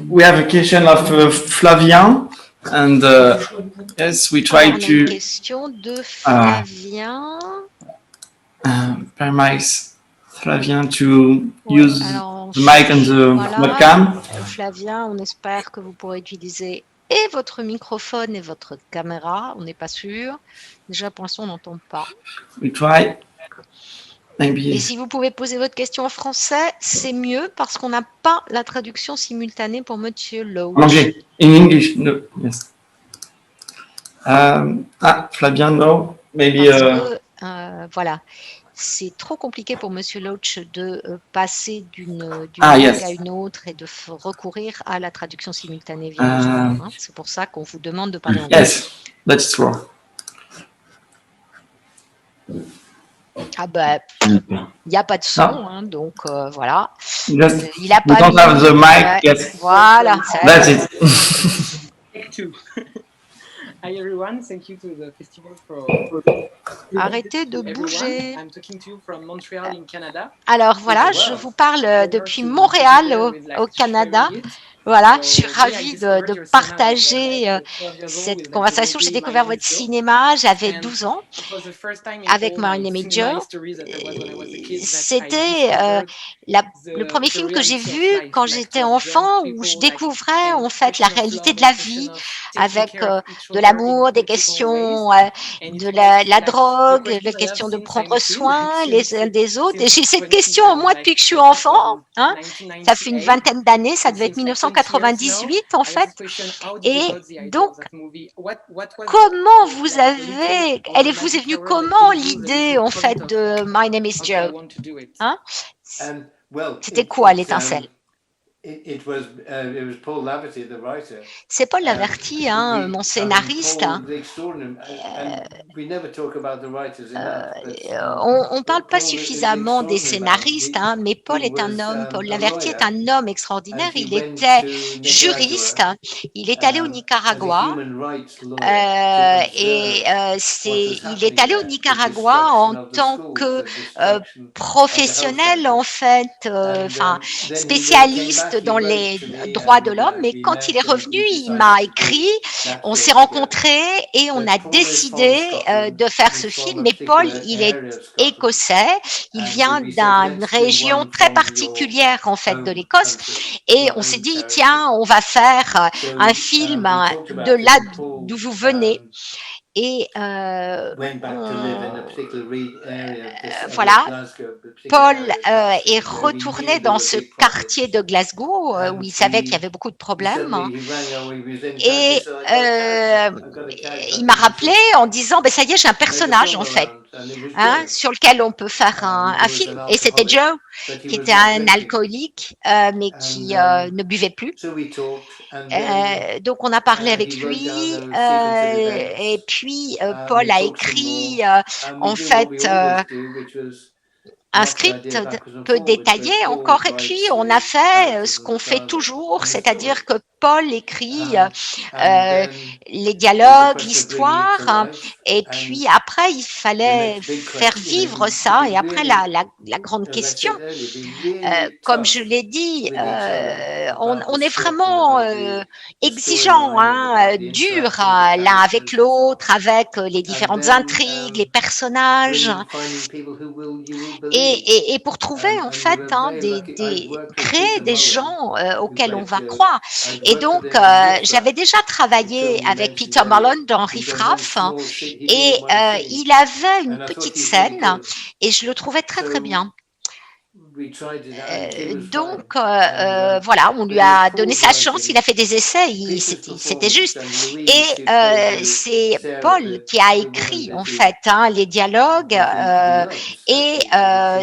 We have a question of Flavien, and yes, we try on a to. Une question de Flavien. Permits Flavien to use Alors, the mic and the webcam. Flavien, on espère que vous pourrez utiliser et votre microphone et votre caméra. On n'est pas sûr. Déjà, pour l'instant, on n'entend pas. We try. Et Maybe. si vous pouvez poser votre question en français, c'est mieux parce qu'on n'a pas la traduction simultanée pour Monsieur Loach. En anglais. In English. No. Yes. Flavien, no. Maybe. Voilà. C'est trop compliqué pour Monsieur Loach de passer d'une yes. langue à une autre et de recourir à la traduction simultanée via le Zoom, hein. C'est pour ça qu'on vous demande de parler anglais. Yes, that's true. Il n'y a pas de son, hein, donc voilà. Just, il a we pas don't have the mic. Yes. Voilà. That's it. Hi everyone, thank you to the festival for Arrêtez de bouger. I'm talking to you from Montreal in Canada. Alors voilà, je vous parle depuis Montréal au Canada. Voilà, je suis ravie de partager cette conversation. J'ai découvert votre cinéma, j'avais 12 ans, avec My Name is Joe. C'était le premier film que j'ai vu quand j'étais enfant, où je découvrais en fait la réalité de la vie, avec de l'amour, des questions de la drogue, les questions de prendre soin les uns des autres. Et j'ai cette question en moi depuis que je suis enfant. Hein. Ça fait une vingtaine d'années, ça devait être 1998 en fait. Et donc, comment vous est venue comment l'idée en fait de My Name is Joe? Hein? C'était quoi l'étincelle? C'est Paul Laverty, hein, mon scénariste. Hein. On ne parle pas suffisamment des scénaristes, hein, mais Paul Laverty est un homme extraordinaire. Il était juriste, il est allé au Nicaragua il est allé au Nicaragua en tant que professionnel, en fait, spécialiste dans les droits de l'homme, mais quand il est revenu, il m'a écrit, on s'est rencontrés et on a décidé de faire ce film. Mais Paul, il est écossais, il vient d'une région très particulière en fait de l'Écosse, et on s'est dit tiens, on va faire un film de là d'où vous venez. Et voilà, Paul est retourné dans ce quartier de Glasgow où il savait qu'il y avait beaucoup de problèmes. Et il m'a rappelé en disant, ça y est, j'ai un personnage en fait. sur lequel on peut faire un film. Et c'était Joe, qui était un alcoolique, mais qui ne buvait plus. Donc on a parlé avec lui, et puis Paul a écrit en fait un script peu détaillé encore, et puis on a fait ce qu'on fait toujours, c'est-à-dire que Paul écrit les dialogues, l'histoire, et puis après il fallait faire vivre ça. Et après la grande question, comme je l'ai dit, on est vraiment exigeant, dur l'un avec l'autre, avec les différentes intrigues, les personnages, et pour trouver en fait créer des gens auxquels on va croire. Et donc j'avais déjà travaillé avec Peter Mullen dans Riff Raff, et il avait une petite scène et je le trouvais très très bien. Donc voilà, on lui a donné sa chance, il a fait des essais, c'était juste. Et c'est Paul qui a écrit en fait les dialogues, et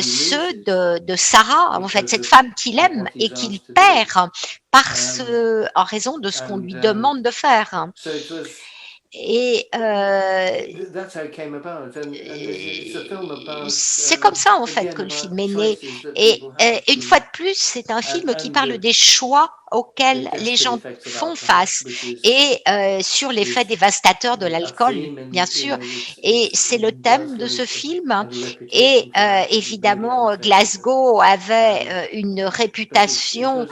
ceux de Sarah, en fait, cette femme qu'il aime et qu'il perd en raison de ce qu'on lui demande de faire. Et c'est comme ça en fait que le film est né. Et une fois de plus, c'est un film qui parle des choix auxquels les gens font face, et sur l'effet dévastateur de l'alcool, bien sûr. Et c'est le thème de ce film. Et évidemment, Glasgow avait une réputation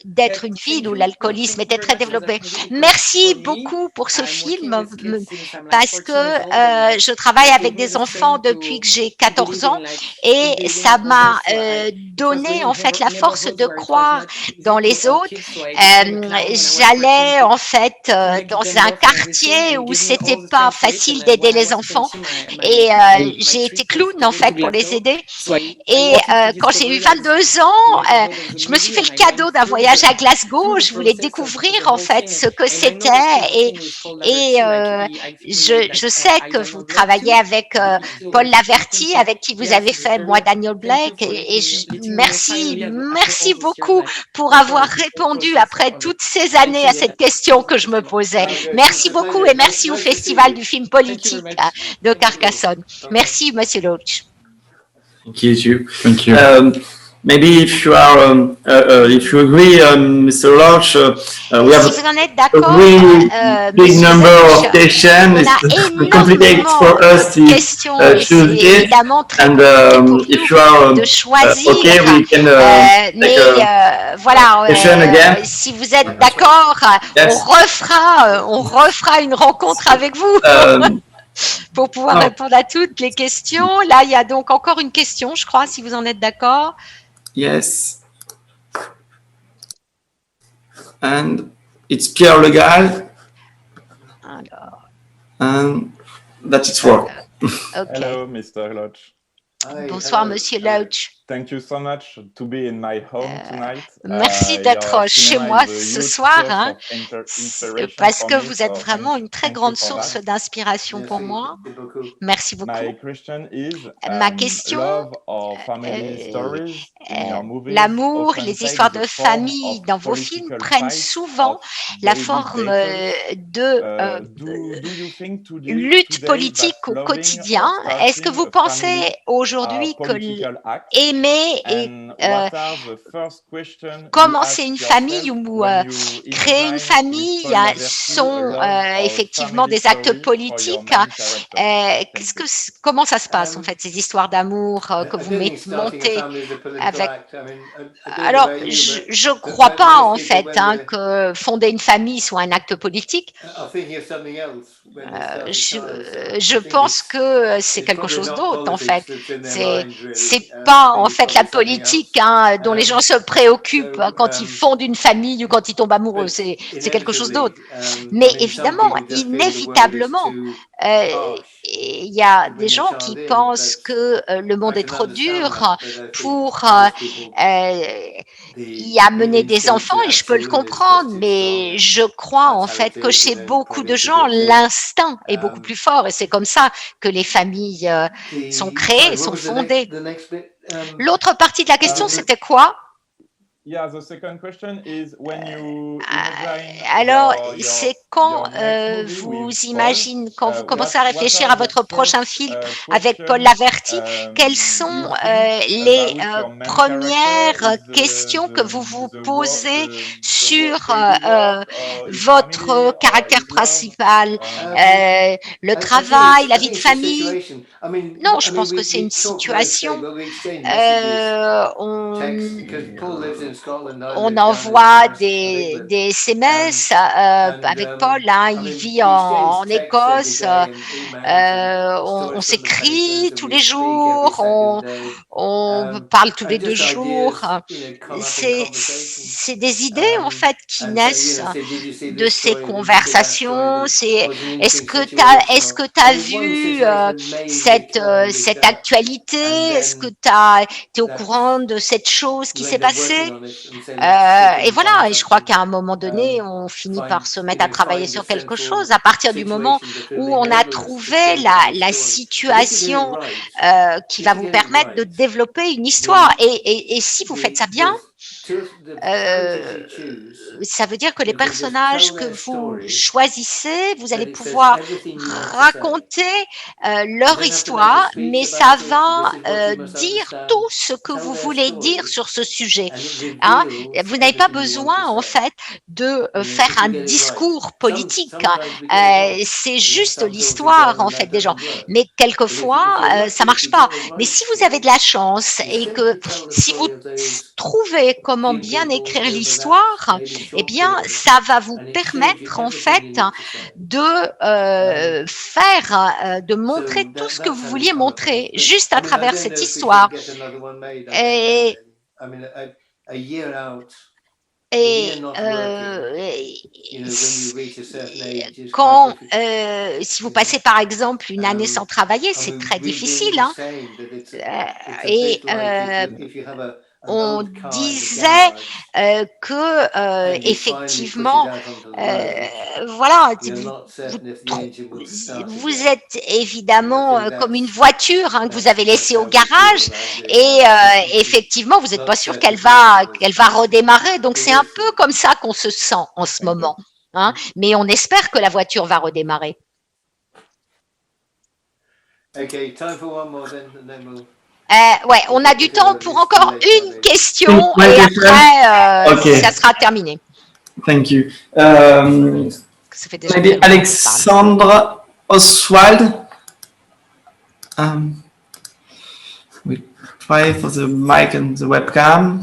d'être une ville où l'alcoolisme était très développé. Merci beaucoup pour ce film, parce que je travaille avec des enfants depuis que j'ai 14 ans, et ça m'a donné en fait la force de croire dans les autres. J'allais en fait dans un quartier où c'était pas facile d'aider les enfants, et j'ai été clown en fait pour les aider. Et quand j'ai eu 22 ans, je me suis fait le cadeau d'un voyage à Glasgow. Je voulais découvrir en fait ce que c'était, et je sais que vous travaillez avec Paul Laverty, avec qui vous avez fait Moi Daniel Blake, et merci beaucoup pour avoir répondu après toutes ces années à cette question que je me posais. Merci beaucoup, et merci au Festival du film politique de Carcassonne. Merci, Monsieur Loach. Thank you. Maybe if you are, if you agree, Mr. Loach, we have si vous en êtes d'accord, a really big number of questions. It's complicated for us to choose it. And if you are okay, we can voilà, si vous êtes d'accord, on refera une rencontre avec vous. Pour pouvoir répondre à toutes les questions. Là, il y a donc encore une question, je crois, si vous en êtes d'accord. Yes. And it's Pierre Le Gall. Alors. And that it's work. Okay. Hello, Mr. Loach. Bonsoir, Monsieur Loach. Thank you so much to be in my home tonight. Merci d'être chez moi ce soir, parce que vous êtes vraiment une très grande source d'inspiration pour moi. Merci beaucoup. Ma question, l'amour, les histoires de famille dans vos films prennent souvent la forme de lutte politique au quotidien. Est-ce que vous pensez aujourd'hui que aimer et commencer une famille ou créer une famille sont effectivement des actes politiques? Comment ça se passe en fait, ces histoires d'amour que vous montez avec? Alors, je ne crois pas en fait que fonder une famille soit un acte politique. Je pense que c'est quelque chose d'autre en fait. C'est pas en fait la politique dont les gens se préoccupent quand ils fondent une famille ou quand ils tombent amoureux. C'est quelque chose d'autre. Mais évidemment, inévitablement, il y a des gens qui pensent que le monde est trop dur pour y amener des enfants et je peux le comprendre, mais je crois en fait que chez beaucoup de gens, l'instinct est beaucoup plus fort et c'est comme ça que les familles sont créées, sont fondées. L'autre partie de la question, c'était quoi? Yeah, the second question is when you Alors, c'est quand vous imaginez, quand vous commencez à réfléchir à votre prochain film avec Paul Laverty, quelles sont les premières questions que vous vous posez sur votre caractère principal, le travail, la vie de famille? Non, je pense que c'est une situation. On envoie des SMS avec Paul, hein, il vit en Écosse, on s'écrit tous les jours, on parle tous les 2 jours. C'est des idées en fait qui naissent de ces conversations. Est-ce que tu as vu cette actualité? Est-ce que tu es au courant de cette chose qui s'est passée? Et voilà, et je crois qu'à un moment donné, on finit par se mettre à travailler sur quelque chose à partir du moment où on a trouvé la situation qui va vous permettre de développer une histoire. Et si vous faites ça bien, ça veut dire que les personnages que vous choisissez, vous allez pouvoir raconter leur histoire, mais ça va dire tout ce que vous voulez dire sur ce sujet. Hein? Vous n'avez pas besoin, en fait, de faire un discours politique. C'est juste l'histoire, en fait, des gens. Mais quelquefois, ça marche pas. Mais si vous avez de la chance et que si vous trouvez comment bien écrire l'histoire, eh bien, ça va vous permettre, en fait, de montrer tout ce que vous vouliez montrer, juste à travers cette histoire. Et si vous passez par exemple une année sans travailler, c'est très difficile. Hein? On disait que effectivement, voilà, vous êtes évidemment comme une voiture hein, que vous avez laissée au garage et effectivement, vous n'êtes pas sûr qu'elle va redémarrer. Donc, c'est un peu comme ça qu'on se sent en ce moment. Hein, mais on espère que la voiture va redémarrer. Okay, time for one more then ouais, on a du temps pour encore une question et après, ça sera terminé. Thank you. Maybe Alexandre Oswald. We try for the mic and the webcam.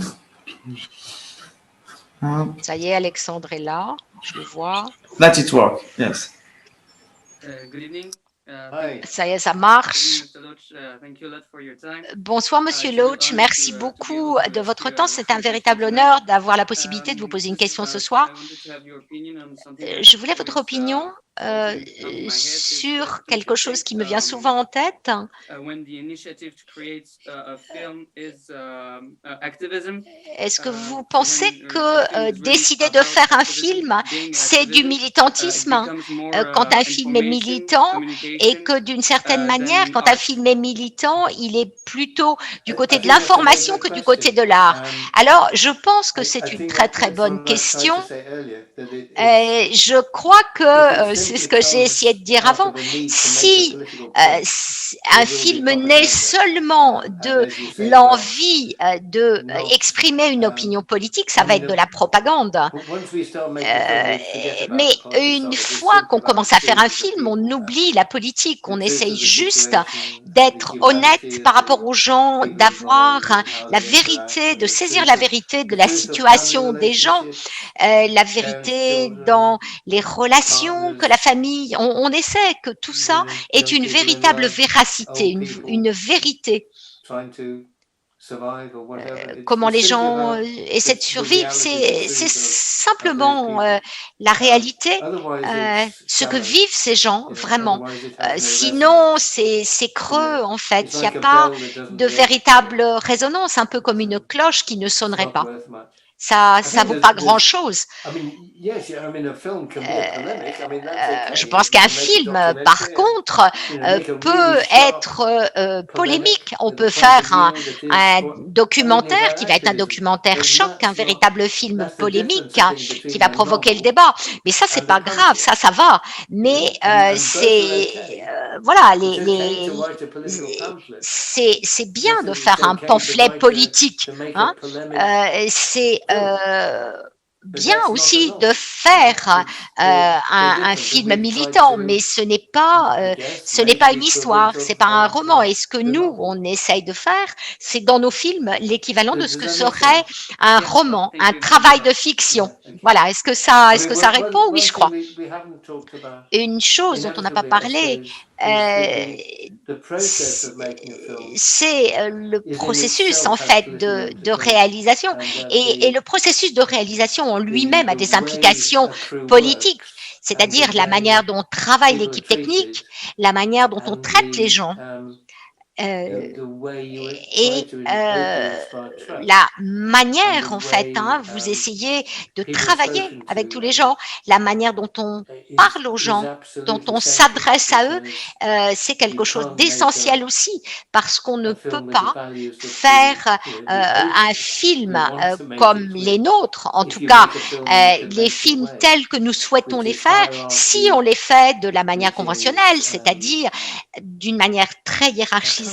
Ça y est, Alexandre est là, je le vois. That it work, yes. Good evening. Ça y est, ça marche. Bonsoir, Monsieur Loach. Merci beaucoup de votre temps. C'est un véritable honneur d'avoir la possibilité de vous poser une question ce soir. Je voulais votre opinion sur quelque chose qui me vient souvent en tête. Est-ce que vous pensez que décider de faire un film, c'est du militantisme? Quand un film est militant et que d'une certaine manière, quand un film est militant, il est plutôt du côté de l'information que du côté de l'art. Alors, je pense que c'est une très très bonne question. Je crois que c'est ce que j'ai essayé de dire avant. Si un film naît seulement de l'envie d'exprimer une opinion politique, ça va être de la propagande. Mais une fois qu'on commence à faire un film, on oublie la politique. On essaye juste d'être honnête par rapport aux gens, d'avoir la vérité, de saisir la vérité de la situation des gens, la vérité dans les relations que la famille, on essaie que tout ça est une véritable véracité, une vérité. Comment les gens essaient de survivre, c'est simplement la réalité, ce que vivent ces gens vraiment. Sinon, c'est creux en fait, il n'y a pas de véritable résonance, un peu comme une cloche qui ne sonnerait pas. ça vaut pas grand-chose. Je pense qu'un film, par contre, peut être polémique. On peut faire un documentaire qui va être un documentaire choc, un véritable film polémique qui va provoquer le débat. Mais ça, c'est pas grave, ça va. Mais voilà, c'est bien de faire un pamphlet politique. Hein. C'est bien aussi de faire un film militant, mais ce n'est pas une histoire, c'est pas un roman. Et ce que nous on essaye de faire, c'est dans nos films l'équivalent de ce que serait un roman, un travail de fiction. Voilà. Est-ce que ça répond? Oui, je crois. Une chose dont on n'a pas parlé, c'est le processus en fait de réalisation et le processus de réalisation en lui-même a des implications politiques, c'est-à-dire la manière dont travaille l'équipe technique, la manière dont on traite les gens. Et la manière, en fait, vous essayez de travailler avec tous les gens, la manière dont on parle aux gens, dont on s'adresse à eux, c'est quelque chose d'essentiel aussi, parce qu'on ne peut pas faire un film comme les nôtres, en tout cas, les films tels que nous souhaitons les faire, si on les fait de la manière conventionnelle, c'est-à-dire d'une manière très hiérarchisée,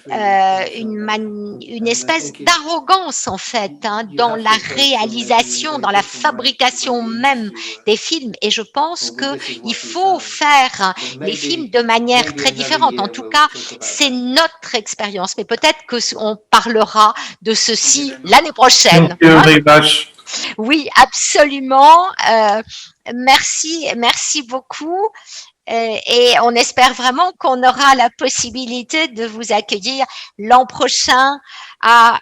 une espèce d'arrogance en fait dans la réalisation, dans la fabrication même des films. Et je pense qu'il faut faire les films de manière très différente. En tout cas, c'est notre expérience. Mais peut-être qu'on parlera de ceci l'année prochaine. Oui, absolument. Merci beaucoup. Et on espère vraiment qu'on aura la possibilité de vous accueillir l'an prochain à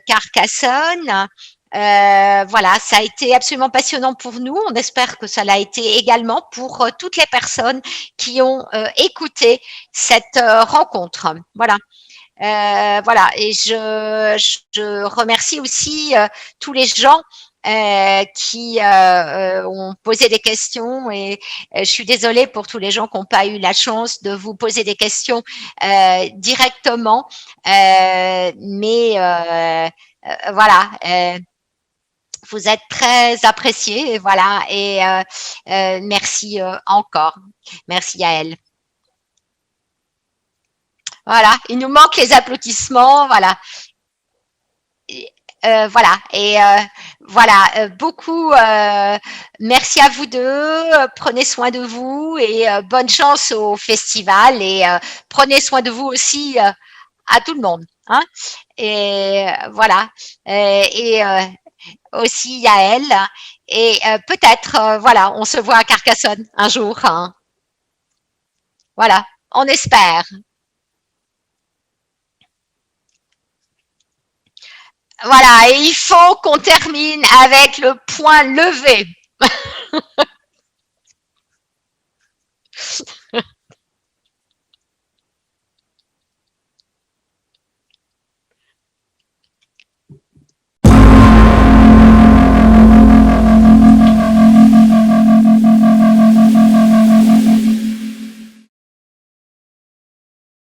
Carcassonne. Voilà, ça a été absolument passionnant pour nous. On espère que ça l'a été également pour toutes les personnes qui ont écouté cette rencontre. Voilà. Voilà, et je remercie aussi tous les gens qui ont posé des questions et je suis désolée pour tous les gens qui n'ont pas eu la chance de vous poser des questions directement, mais voilà, vous êtes très appréciés, et voilà, et merci encore, merci à elle. Voilà, il nous manque les applaudissements, voilà. Voilà, et voilà, beaucoup merci à vous deux, prenez soin de vous et bonne chance au festival et prenez soin de vous aussi à tout le monde. Hein, et voilà, et aussi à elle, et peut-être, voilà, on se voit à Carcassonne un jour. Hein. Voilà, on espère. Voilà, et il faut qu'on termine avec le point levé.